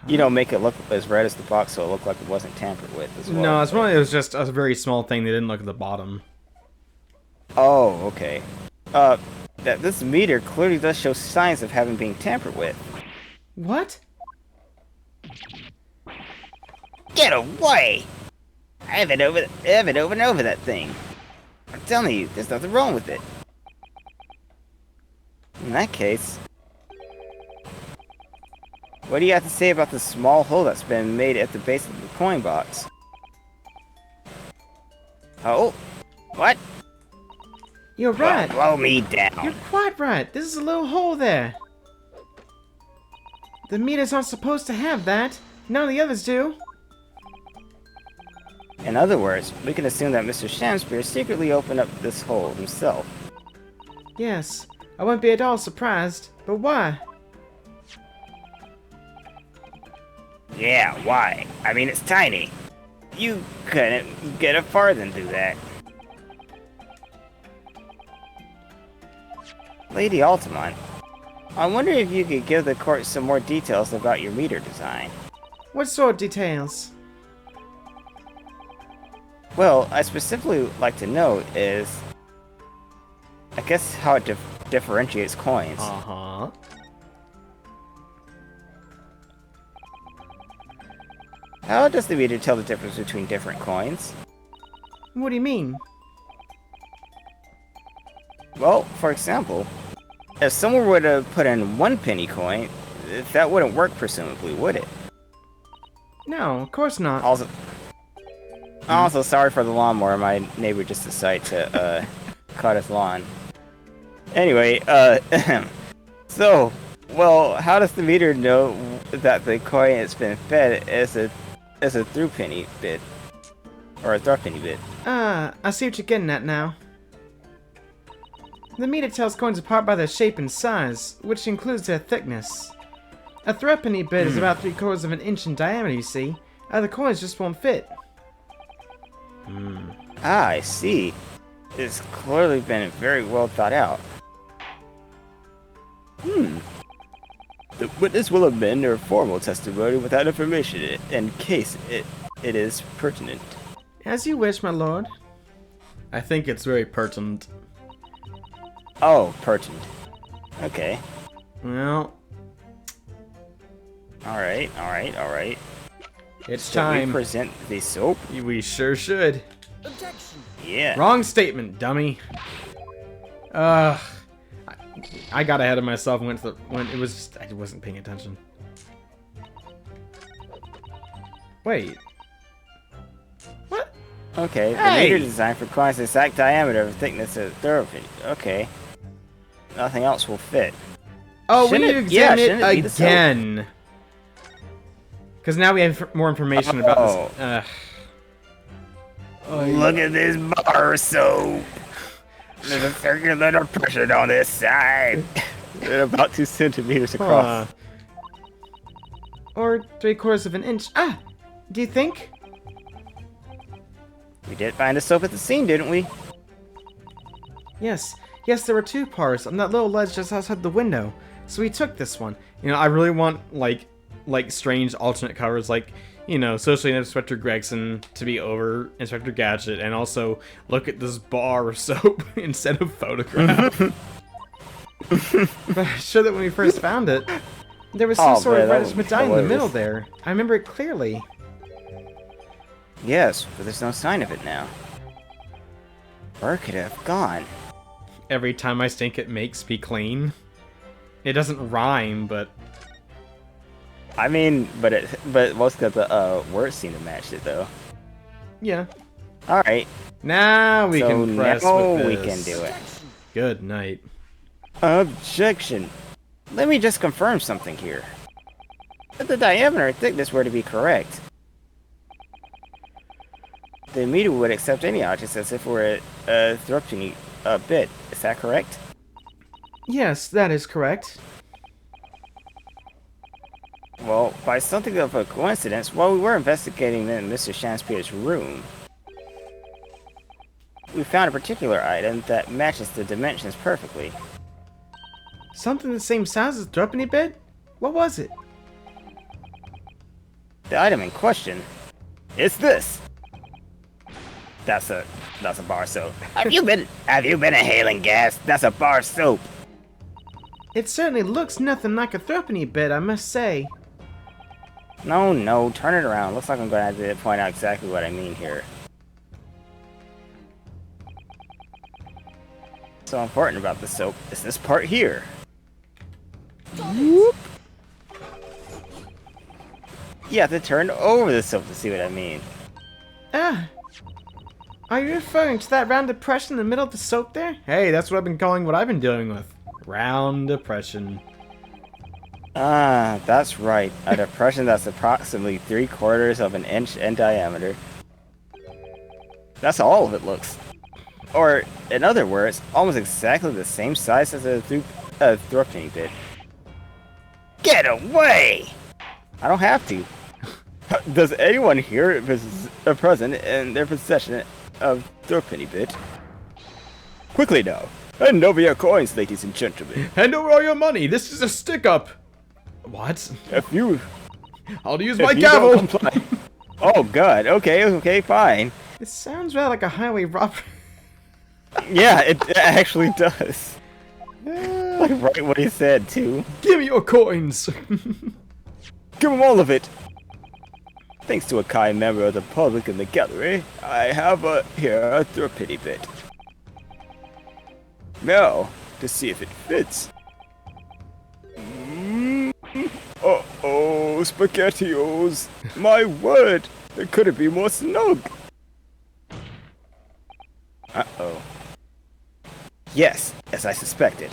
you know, make it look as red as the box, so it looked like it wasn't tampered with as well. No, it's probably it was just a very small thing. They didn't look at the bottom. Oh, okay. That this meter clearly does show signs of having been tampered with. What? Get away! I have it over and over that thing. I'm telling you, there's nothing wrong with it. In that case, what do you have to say about the small hole that's been made at the base of the coin box? Oh? What? You're right. Blow me down. You're quite right. This is a little hole there. The meters aren't supposed to have that. None of the others do. In other words, we can assume that Mr. Shamspeare secretly opened up this hole himself. Yes. I wouldn't be at all surprised. But why? Yeah, why? I mean, it's tiny. You couldn't get a farthing through that. Lady Altamont, I wonder if you could give the court some more details about your meter design. What sort of details? Well, I specifically like to know is, I guess, how it differentiates coins. Uh-huh. How does the meter tell the difference between different coins? What do you mean? Well, for example, if someone were to put in 1 penny coin, that wouldn't work presumably, would it? No, of course not. Also, sorry for the lawnmower, my neighbor just decided to, cut his lawn. Anyway, so, well, how does the meter know that the coin has been fed as a through penny bit? Or a through penny bit? I see what you're getting at now. The meter tells coins apart by their shape and size, which includes their thickness. A threepenny bit is about 3/4 of an inch in diameter, you see. Other coins just won't fit. Ah, I see. It's clearly been very well thought out. The witness will amend her formal testimony without information in case it is pertinent. As you wish, my lord. I think it's very pertinent. Oh, pertinent. Okay. Well, Alright. it's So time. we present the soap? We sure should. Objection. Yeah. Wrong statement, dummy. I got ahead of myself and went to when it was just, I wasn't paying attention. Wait. What? Okay, the Hey! meter designed for coins the exact diameter of thickness of therapy. Okay. Nothing else will fit. Oh, we Shouldn't need to it- yeah, examine shouldn't it be it the soap? again. Because now we have more information about Oh. this. Look at this bar soap. There's a circular depression on this side. They're about 2 centimeters across. Or 3/4 of an inch. Ah! Do you think? We did find the soap at the scene, didn't we? Yes. Yes, there were 2 parts on that little ledge just outside the window. So we took this one. You know, I really want, like strange alternate covers, like, you know, Socially Inspector Gregson to be over Inspector Gadget, and also look at this bar of soap instead of photograph. But I'm sure that when we first found it, there was some Oh, sort man, of that reddish would be medallion in the middle hilarious. there. I remember it clearly. Yes, but there's no sign of it now. Where could it have gone? Every time I stink it makes me clean. It doesn't rhyme, but I mean, but most of the words seem to match it though. yeah. Alright, Now we so can press now with we this. can do it. Good night. Objection. Let me just confirm something here. If the diameter and thickness were to be correct, the meter would accept any objects as if it were a thruppenny bit. Is that correct? Yes, that is correct. Well, by something of a coincidence, while we were investigating in Mr. Shanspier's room, we found a particular item that matches the dimensions perfectly. Something the same size as Threepenny Bit? What was it? The item in question is this. That's a bar soap. Have you been inhaling gas? That's a bar soap. It certainly looks nothing like a Threepenny Bit, I must say. No, turn it around. Looks like I'm going to have to point out exactly what I mean here. So important about the soap is this part here. Whoop. You have to turn over the soap to see what I mean. Ah. Are you referring to that round depression in the middle of the soap there? Hey, that's what I've been calling what I've been dealing with. Round depression. Ah, that's right. A depression that's approximately 3/4 of an inch in diameter. That's all of it looks. Or, in other words, almost exactly the same size as a threepenny bit. Get away! I don't have to. Does anyone here present in their possession of threepenny bit? Quickly now, hand over your coins, ladies and gentlemen. Hand over all your money. This is a stick-up. What? If you I'll use if my you gavel. don't comply. Oh God. Okay, fine. It sounds rather like a highway robbery. Yeah, it actually does. Like right what he said too. Give me your coins. Give him all of it. Thanks to a kind member of the public in the gallery, I have here a threepenny bit. Now, to see if it fits. Uh-oh, SpaghettiOs. My word, it couldn't be more snug. Uh-oh. Yes, as I suspected.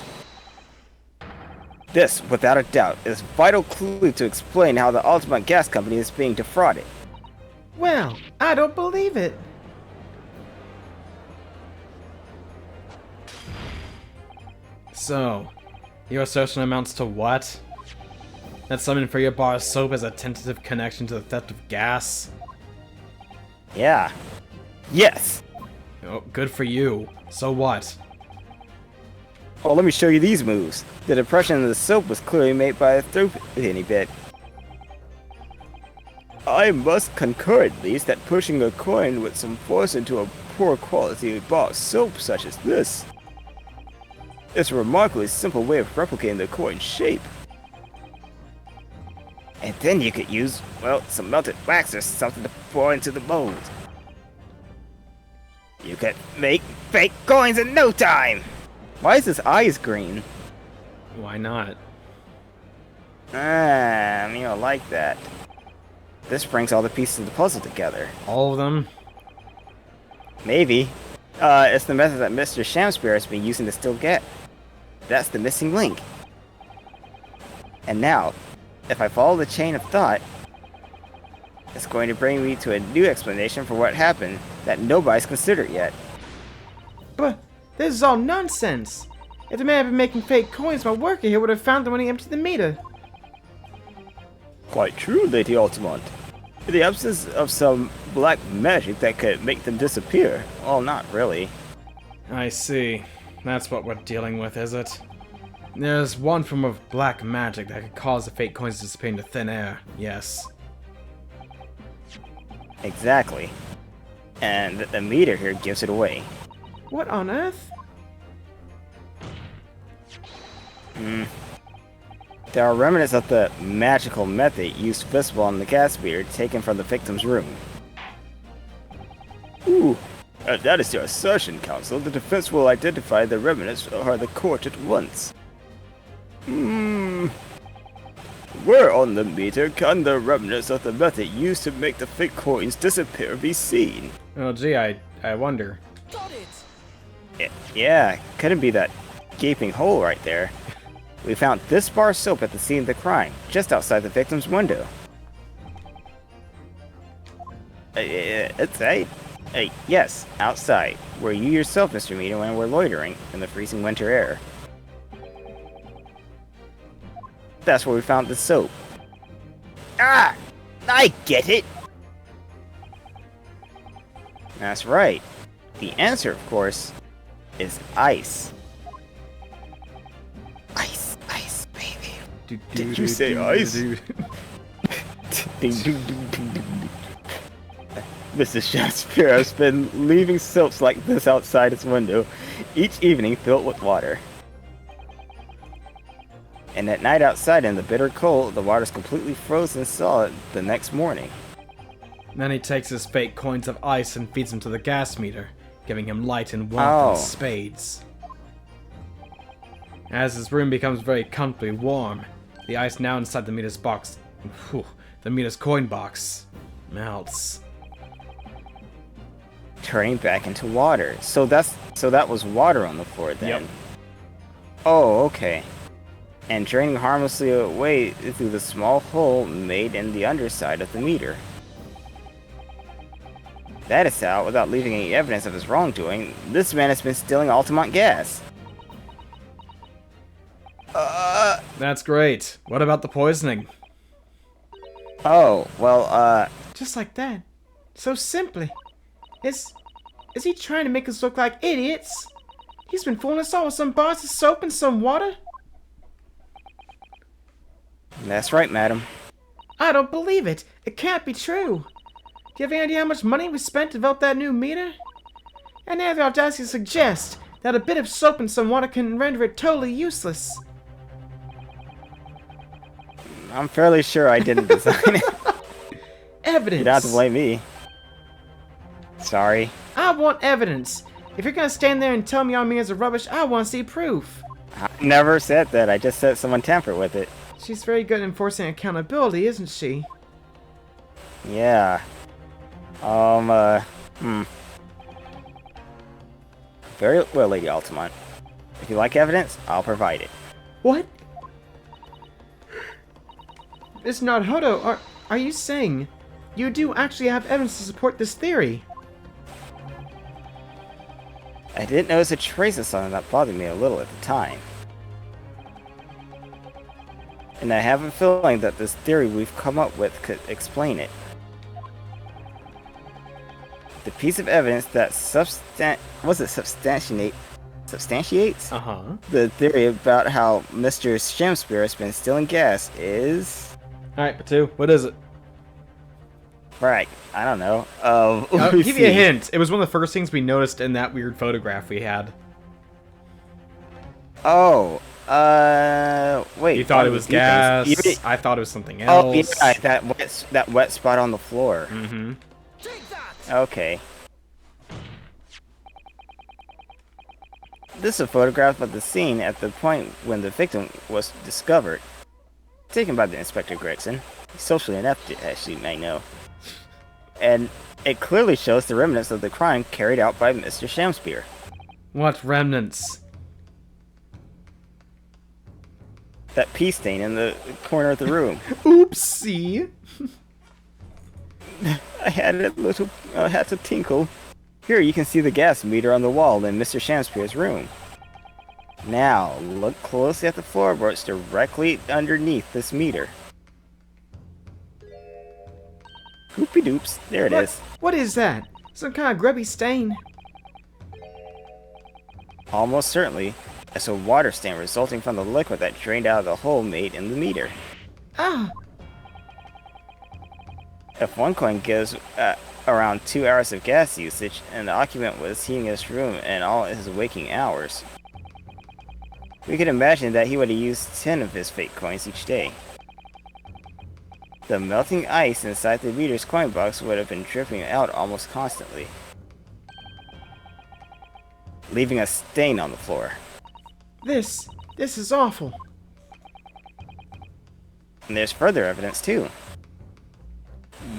This, without a doubt, is a vital clue to explain how the Ultimate Gas Company is being defrauded. Well, I don't believe it. So, your assertion amounts to what? That summon for your bar of soap as a tentative connection to the theft of gas? Yeah. Yes! Oh, good for you. So what? Oh, let me show you these moves. The depression in the soap was clearly made by a threepenny bit. I must concur at least that pushing a coin with some force into a poor quality bar of soap such as this is a remarkably simple way of replicating the coin's shape. And then you could use, well, some melted wax or something to pour into the mold. You could make fake coins in no time! Why is his eyes green? Why not? Ah, I don't like that. This brings all the pieces of the puzzle together. All of them? Maybe. It's the method that Mr. Shamspear has been using to still get. That's the missing link. And now, if I follow the chain of thought, it's going to bring me to a new explanation for what happened that nobody's considered yet. But this is all nonsense. If the man had been making fake coins while working here, would have found them when he emptied the meter. Quite true, Lady Altamont. In the absence of some black magic that could make them disappear. Well, not really. I see. That's what we're dealing with, is it? There's one form of black magic that could cause the fake coins to disappear into thin air, yes. Exactly. And the meter here gives it away. What on earth? There are remnants of the magical method used visible on the gas meter taken from the victim's room. Ooh, that is your assertion, Counsel. The defense will identify the remnants or the court at once. Where on the meter can the remnants of the method used to make the fake coins disappear be seen? Oh gee, I wonder. Got it! Yeah, couldn't be that gaping hole right there. We found this bar of soap at the scene of the crime, just outside the victim's window. Yes, outside, where you yourself, Mr. Meter, when we're loitering in the freezing winter air. That's where we found the soap. Ah! I get it! That's right. The answer, of course, is ice. Ice, ice, baby. Did you say ice? Ding, ding, ding, ding, ding. Mrs. Shakespeare has been leaving soaps like this outside his window, each evening filled with water. And at night outside in the bitter cold, the water's completely frozen solid the next morning. Then he takes his fake coins of ice and feeds them to the gas meter, giving him light and warmth in spades. As his room becomes very comfortably warm, the ice now inside the meter's box, the meter's coin box, melts. Turning back into water. So that was water on the floor then. Yep. Oh, okay. And draining harmlessly away through the small hole made in the underside of the meter. That is how, without leaving any evidence of his wrongdoing, this man has been stealing Altamont gas. That's great. What about the poisoning? Oh, well, Just like that. So simply. Is he trying to make us look like idiots? He's been fooling us all with some bars of soap and some water? that's right, madam. I don't believe it. It can't be true. Do you have any idea how much money we spent to develop that new meter? And they have the audacity to suggest that a bit of soap and some water can render it totally useless. I'm fairly sure I didn't design it. Evidence. You don't have to blame me. Sorry. I want evidence. If you're gonna stand there and tell me our meters are rubbish, I want to see proof. I never said that. I just said someone tampered with it. She's very good at enforcing accountability, isn't she? Yeah. Very well, Lady Altamont. If you like evidence, I'll provide it. What? Miss Naruto, are you saying you do actually have evidence to support this theory? I did notice a trace of something that bothered me a little at the time. And I have a feeling that this theory we've come up with could explain it. The piece of evidence that substantiates the theory about how Mr. Shamspear has been stealing gas is... Alright, Patu, what is it? Right, I don't know. I'll give you a hint. It was one of the first things we noticed in that weird photograph we had. Oh, wait. You thought it was gas. I thought it was something else. Oh, yeah, that wet spot on the floor. Mm-hmm. Take that! Okay. This is a photograph of the scene at the point when the victim was discovered. Taken by the Inspector Gregson. He's socially inept, as you may know. And It clearly shows the remnants of the crime carried out by Mr. Shamspear. What remnants? That pea stain in the corner of the room. Oopsie. I had to tinkle. Here you can see the gas meter on the wall in Mr. Shamspear's room. Now, look closely at the floorboards directly underneath this meter. Hoopy doops, there it is. What is that? Some kind of grubby stain. Almost certainly, it's a water stain resulting from the liquid that drained out of the hole made in the meter. Ah, If one coin gives around 2 hours of gas usage, and the occupant was heating his room in all his waking hours, we could imagine that he would have used 10 of his fake coins each day. The melting ice inside the meter's coin box would have been dripping out almost constantly, leaving a stain on the floor. this is awful. And there's further evidence too.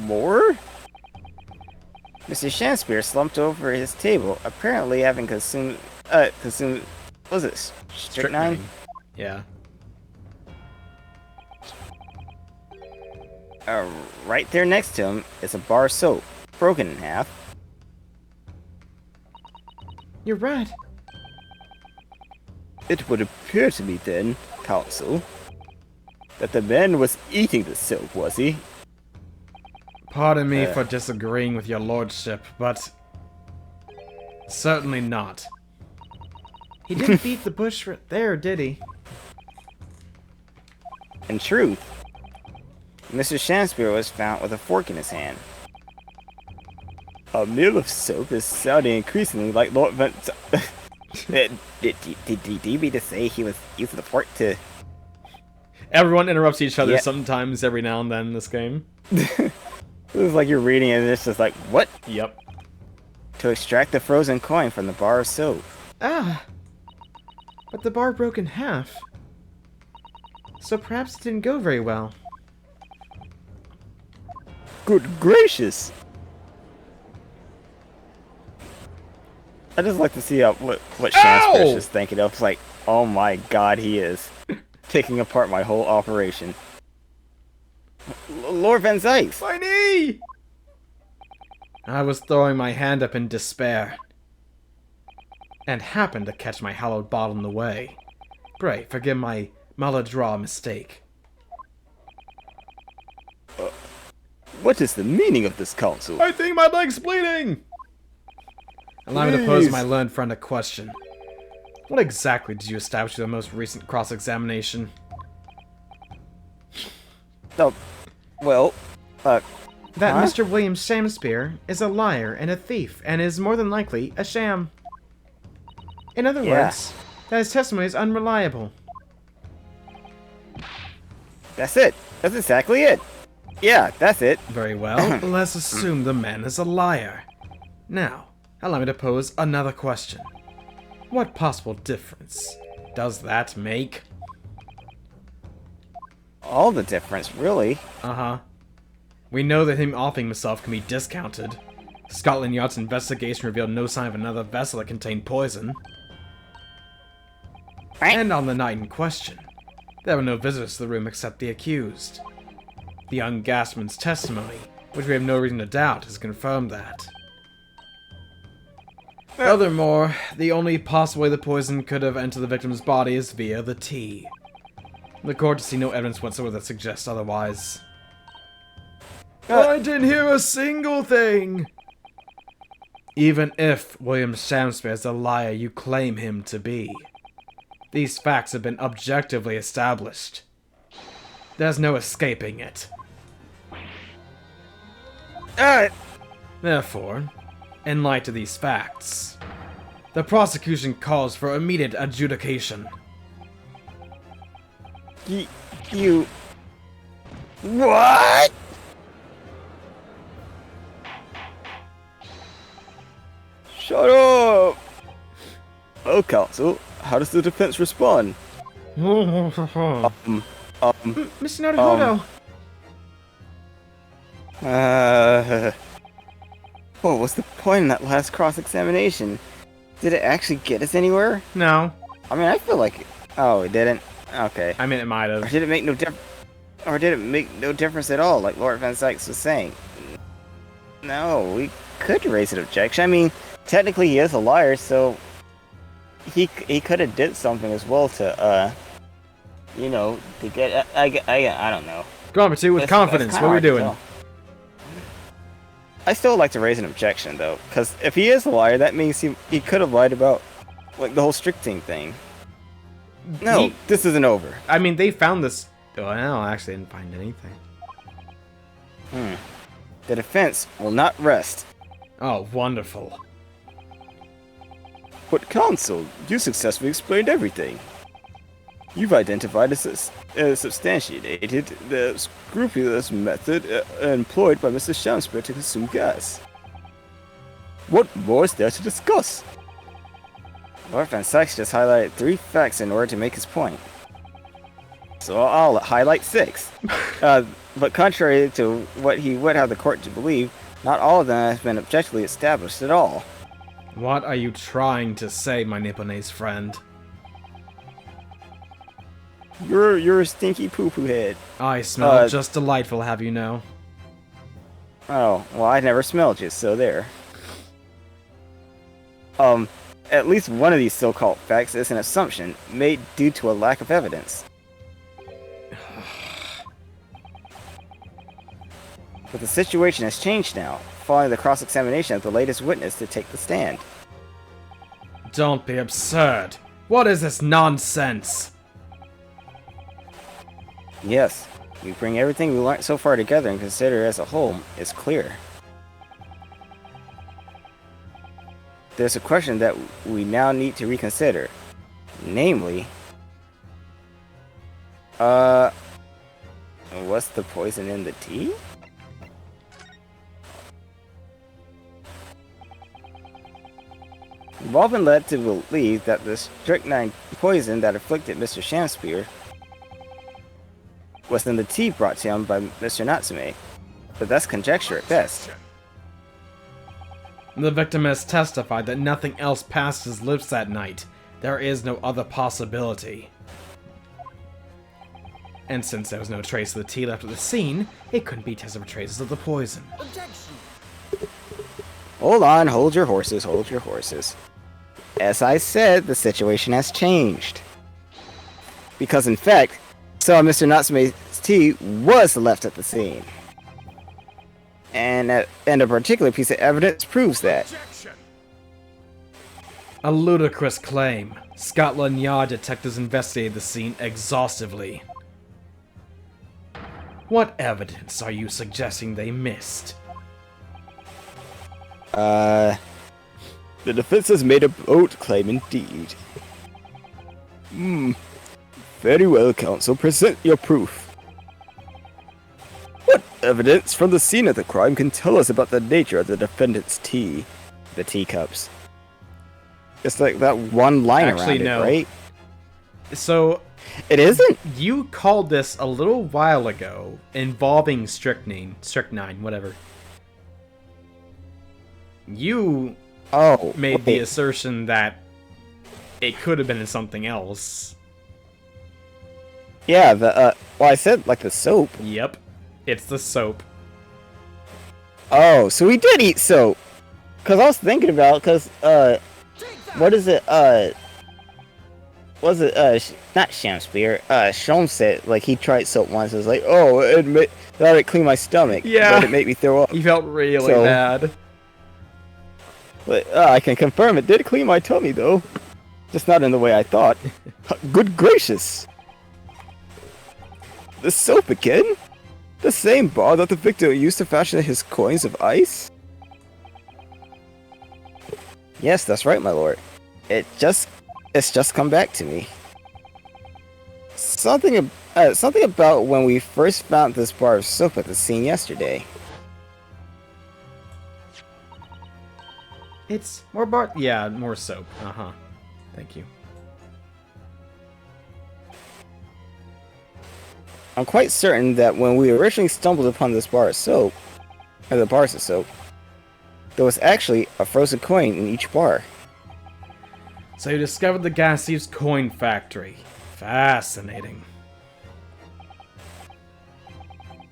More? Mr. Shamspear slumped over his table, apparently having consumed, what was it, strychnine? Yeah. Right there next to him is a bar of soap, broken in half. You're right. It would appear to me then, Counsel, that the man was eating the soap, was he? Pardon me for disagreeing with your lordship, but certainly not. He didn't beat the bush right there, did he? In truth, Mr. Shamspear was found with a fork in his hand. A meal of soap is sounding increasingly like Lord Van... Did he mean to say he was using the fork to... Everyone interrupts each other Yeah. sometimes, every now and then in this game. It was like you're reading it and it's just like, what? Yep. To extract the frozen coin from the bar of soap. Ah! But the bar broke in half. So perhaps it didn't go very well. Good gracious! I just like to see what Shamspear's just thinking of. It's like, oh my god, he is taking apart my whole operation. Lord Van Zykes! My knee! I was throwing my hand up in despair, and happened to catch my hallowed bottle in the way. Pray, forgive my maladroit mistake. What is the meaning of this, Counsel? I think my leg's bleeding! Allow me to pose Please. my learned friend a question. What exactly did you establish in the most recent cross-examination? Oh, well, That Huh? Mr. William Shamspear is a liar and a thief, and is more than likely a sham. In other Yeah. words, that his testimony is unreliable. that's it. That's exactly it. Yeah, that's it. Very well, let's assume the man is a liar. Now, allow me to pose another question. What possible difference does that make? All the difference, really. Uh-huh. We know that him offing himself can be discounted. Scotland Yard's investigation revealed no sign of another vessel that contained poison. And on the night in question, there were no visitors to the room except the accused. The young gasman's testimony, which we have no reason to doubt, has confirmed that. Furthermore, the only possible way the poison could have entered the victim's body is via the tea. The court see no evidence whatsoever that suggests otherwise. I didn't hear a single thing! Even if William Shamspear is the liar you claim him to be, these facts have been objectively established. There's no escaping it. Therefore, in light of these facts, the prosecution calls for immediate adjudication. You... What? Shut up! Well, Counsel, how does the defense respond? Mr. Naruhodo! What was the point in that last cross-examination? Did it actually get us anywhere? No. I mean, I feel like... Oh, it didn't? Okay. I mean, it might Or have. did it make no difference at all, like Lord Van Sykes was saying? No, we could raise an objection. I mean, technically he is a liar, so... He could have did something as well to, you know, to get... I don't know. Go on, Pursuit, with confidence. What are we doing? I still like to raise an objection, though, because if he is a liar, that means he could have lied about, like, the whole stricting thing. No, this isn't over. I mean, they found this... Oh, no, I actually didn't find anything. The defense will not rest. Oh, wonderful. But counsel, you successfully explained everything. You've identified and substantiated the scrupulous method employed by Mr. Shamsper to consume gas. What more is there to discuss? Lord Van Sykes just highlighted 3 facts in order to make his point. So I'll highlight 6. But contrary to what he would have the court to believe, not all of them have been objectively established at all. What are you trying to say, my Nipponese friend? You're a stinky poo-poo head. I smell just delightful, have you know. Oh, well, I never smelled you, so there. At least one of these so-called facts is an assumption made due to a lack of evidence. But the situation has changed now, following the cross-examination of the latest witness to take the stand. Don't be absurd. What is this nonsense? Yes, we bring everything we learned so far together and consider it as a whole, it's clear. There's a question that we now need to reconsider. Namely... what's the poison in the tea? We've all been led to believe that the strychnine poison that afflicted Mr. Shamspear was in the tea brought to him by Mr. Natsume, but that's conjecture at best. The victim has testified that nothing else passed his lips that night. There is no other possibility. And since there was no trace of the tea left at the scene, it couldn't be tested for traces of the poison. Objection. Hold on, hold your horses, hold your horses. As I said, the situation has changed. Because in fact, some of Mr. Natsume's tea was left at the scene. And a particular piece of evidence proves that. A ludicrous claim. Scotland Yard detectives investigated the scene exhaustively. What evidence are you suggesting they missed? The defense has made a bold claim indeed. Very well, counsel. Present your proof. What evidence from the scene of the crime can tell us about the nature of the defendant's tea? The teacups. It's like that one line Actually, around no. it, right? So, It isn't? you called this a little while ago involving strychnine, whatever. You made the assertion that it could have been in something else. Yeah, well, I said, like, the soap. Yep, it's the soap. Oh, so we did eat soap! Because I was thinking about, what is it, was it, not Shamspear, Shom said, like, he tried soap once, it was like, oh, that it cleaned my stomach, Yeah. but it made me throw up. You felt really bad. But, I can confirm it did clean my tummy, though. Just not in the way I thought. Good gracious! The soap again? The same bar that the victim used to fashion his coins of ice? Yes, that's right, my lord. It's just come back to me. Something about when we first found this bar of soap at the scene yesterday. It's more bar. Yeah, more soap. Thank you. I'm quite certain that when we originally stumbled upon this bar of soap, or the bars of soap, There was actually a frozen coin in each bar. So you discovered the gas thief's coin factory. Fascinating.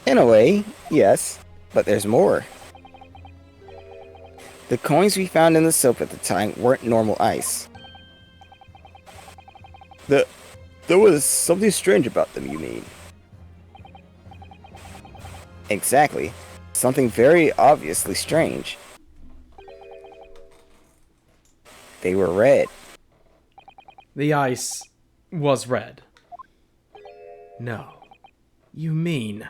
In a way, yes, but there's more. The coins we found in the soap at the time weren't normal ice. There was something strange about them, you mean? Exactly. Something very obviously strange. They were red. The ice was red. No. You mean...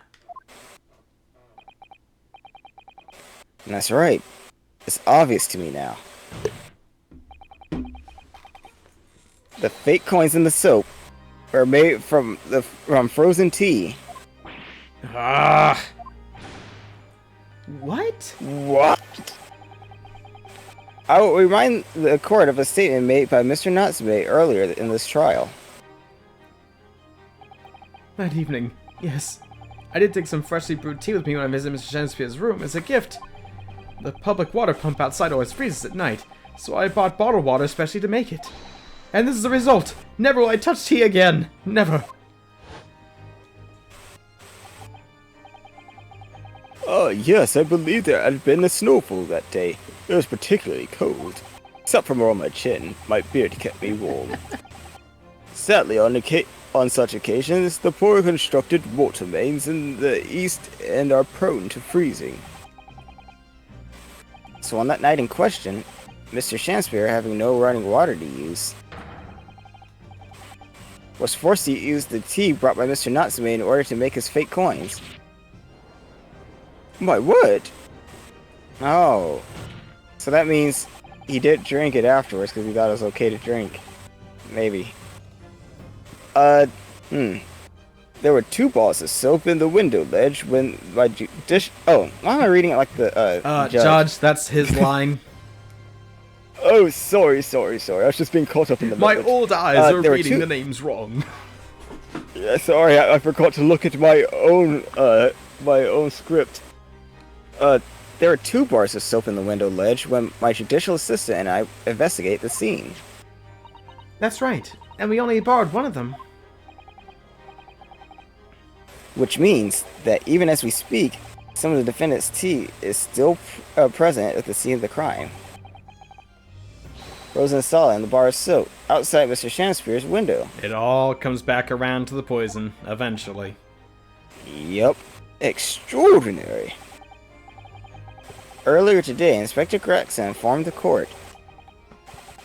That's right. It's obvious to me now. The fake coins in the soap were made from frozen tea. Ah! What? What? I will remind the court of a statement made by Mr. Natsume earlier in this trial. That evening, yes. I did take some freshly brewed tea with me when I visited Mr. Shakespeare's room as a gift. The public water pump outside always freezes at night, so I bought bottled water especially to make it. And this is the result! Never will I touch tea again! Never! Yes, I believe there had been a snowfall that day. It was particularly cold. Except for more on my chin, my beard kept me warm. Sadly, on such occasions, the poor constructed water mains in the East End are prone to freezing. So on that night in question, Mr. Shakespeare, having no running water to use, was forced to use the tea brought by Mr. Natsume in order to make his fake coins. My word! Oh. So that means he did drink it afterwards because he thought it was okay to drink. Maybe. There were 2 balls of soap in the window ledge when my Oh, why am I reading it like the, Judge, that's his line. Oh, sorry. I was just being caught up in the My moment. old eyes are there were reading two- the names wrong. Yeah, sorry, I forgot to look at my own script. There were 2 bars of soap in the window ledge when my judicial assistant and I investigate the scene. That's right, and we only borrowed one of them. Which means that even as we speak, some of the defendant's tea is still present at the scene of the crime. Frozen solid in the bar of soap outside Mr. Shakespeare's window. It all comes back around to the poison, eventually. Yup. Extraordinary. Earlier today, Inspector Gregson informed the court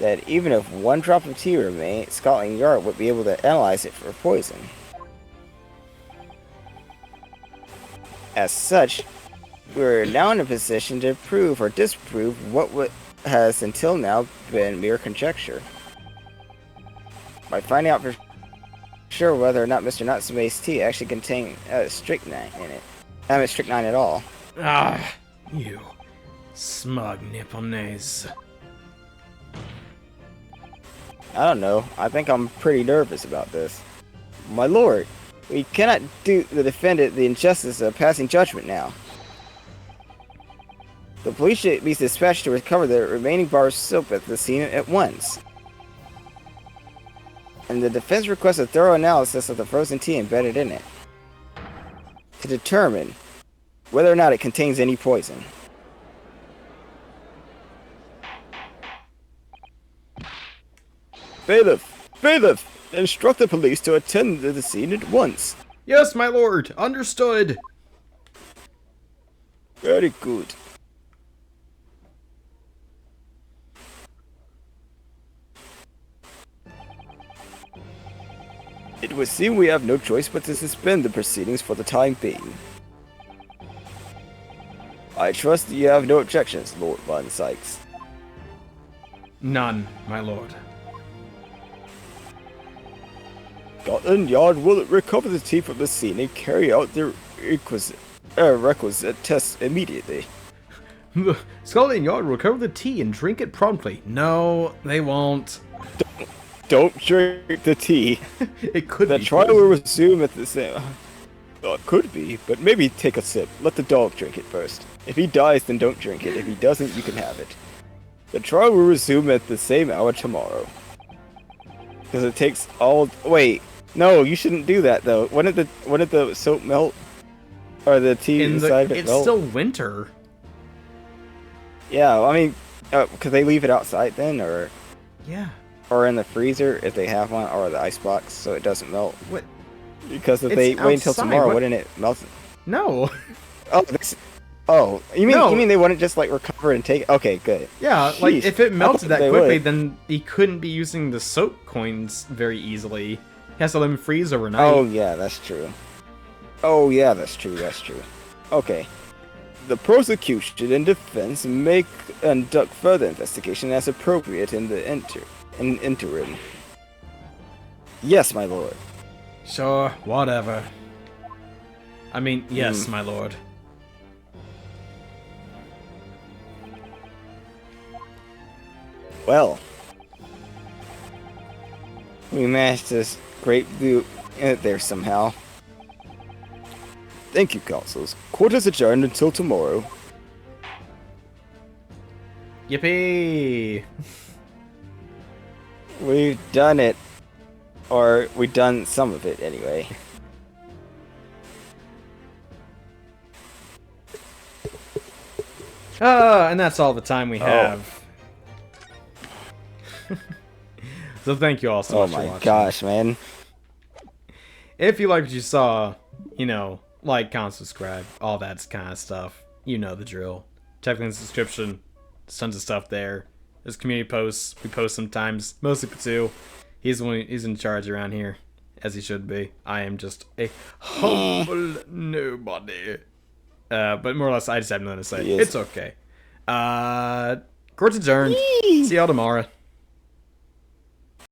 that even if 1 drop of tea remained, Scotland Yard would be able to analyze it for poison. As such, we're now in a position to prove or disprove what has until now been mere conjecture. By finding out for sure whether or not Mr. Natsume's tea actually contained strychnine in it. I mean, strychnine at all. Ah, you smug Nipponese. I don't know. I think I'm pretty nervous about this. My lord, we cannot do the defendant the injustice of passing judgment now. The police should be dispatched to recover the remaining bar of soap at the scene at once. And the defense requests a thorough analysis of the frozen tea embedded in it to determine whether or not it contains any poison. Bailiff! Instruct the police to attend to the scene at once. Yes, my lord, understood. Very good. It would seem we have no choice but to suspend the proceedings for the time being. I trust you have no objections, Lord Von Sykes. None, my lord. Scotland Yard will recover the tea from the scene and carry out their requisite tests immediately. Scotland Yard will recover the tea and drink it promptly. No, they won't. Don't drink the tea. It could The be trial poison. will resume at the same. Could be, but maybe take a sip. Let the dog drink it first. If he dies, then don't drink it. If he doesn't, you can have it. The trial will resume at the same hour tomorrow. Because it takes all... Wait, no, you shouldn't do that, though. When did the soap melt? Or the tea inside of it It's melt? still winter. Yeah, I mean, could they leave it outside then, or Yeah. in the freezer if they have one, or the icebox so it doesn't melt? What? Because if It's they wait until outside, tomorrow, what- wouldn't it melt? No. Oh, you mean No. they wouldn't just like recover and take? Okay, good. Yeah, like Sheesh, if it I melted thought that they quickly, would. then he couldn't be using the soap coins very easily. He has to let them freeze overnight. Oh yeah, that's true. Oh yeah, that's true. That's true. Okay. The prosecution and defense may conduct further investigation as appropriate in the interim. Yes, my lord. Sure, whatever. I mean, yes, my lord. Well, we managed to scrape it there somehow. Thank you, councils. Court is adjourned until tomorrow. Yippee! We've done it. Or, we've done some of it, anyway. And that's all the time we have. So thank you all so Oh much for my watching. gosh, man. If you liked what you saw, you know, like, comment, subscribe, all that kind of stuff. You know the drill. Check in the description. There's tons of stuff there. There's community posts. We post sometimes. Mostly Patu. He's in charge around here, as he should be. I am just a humble nobody. But more or less, I just have nothing to say. Yes. It's okay. Court's adjourned. See y'all tomorrow.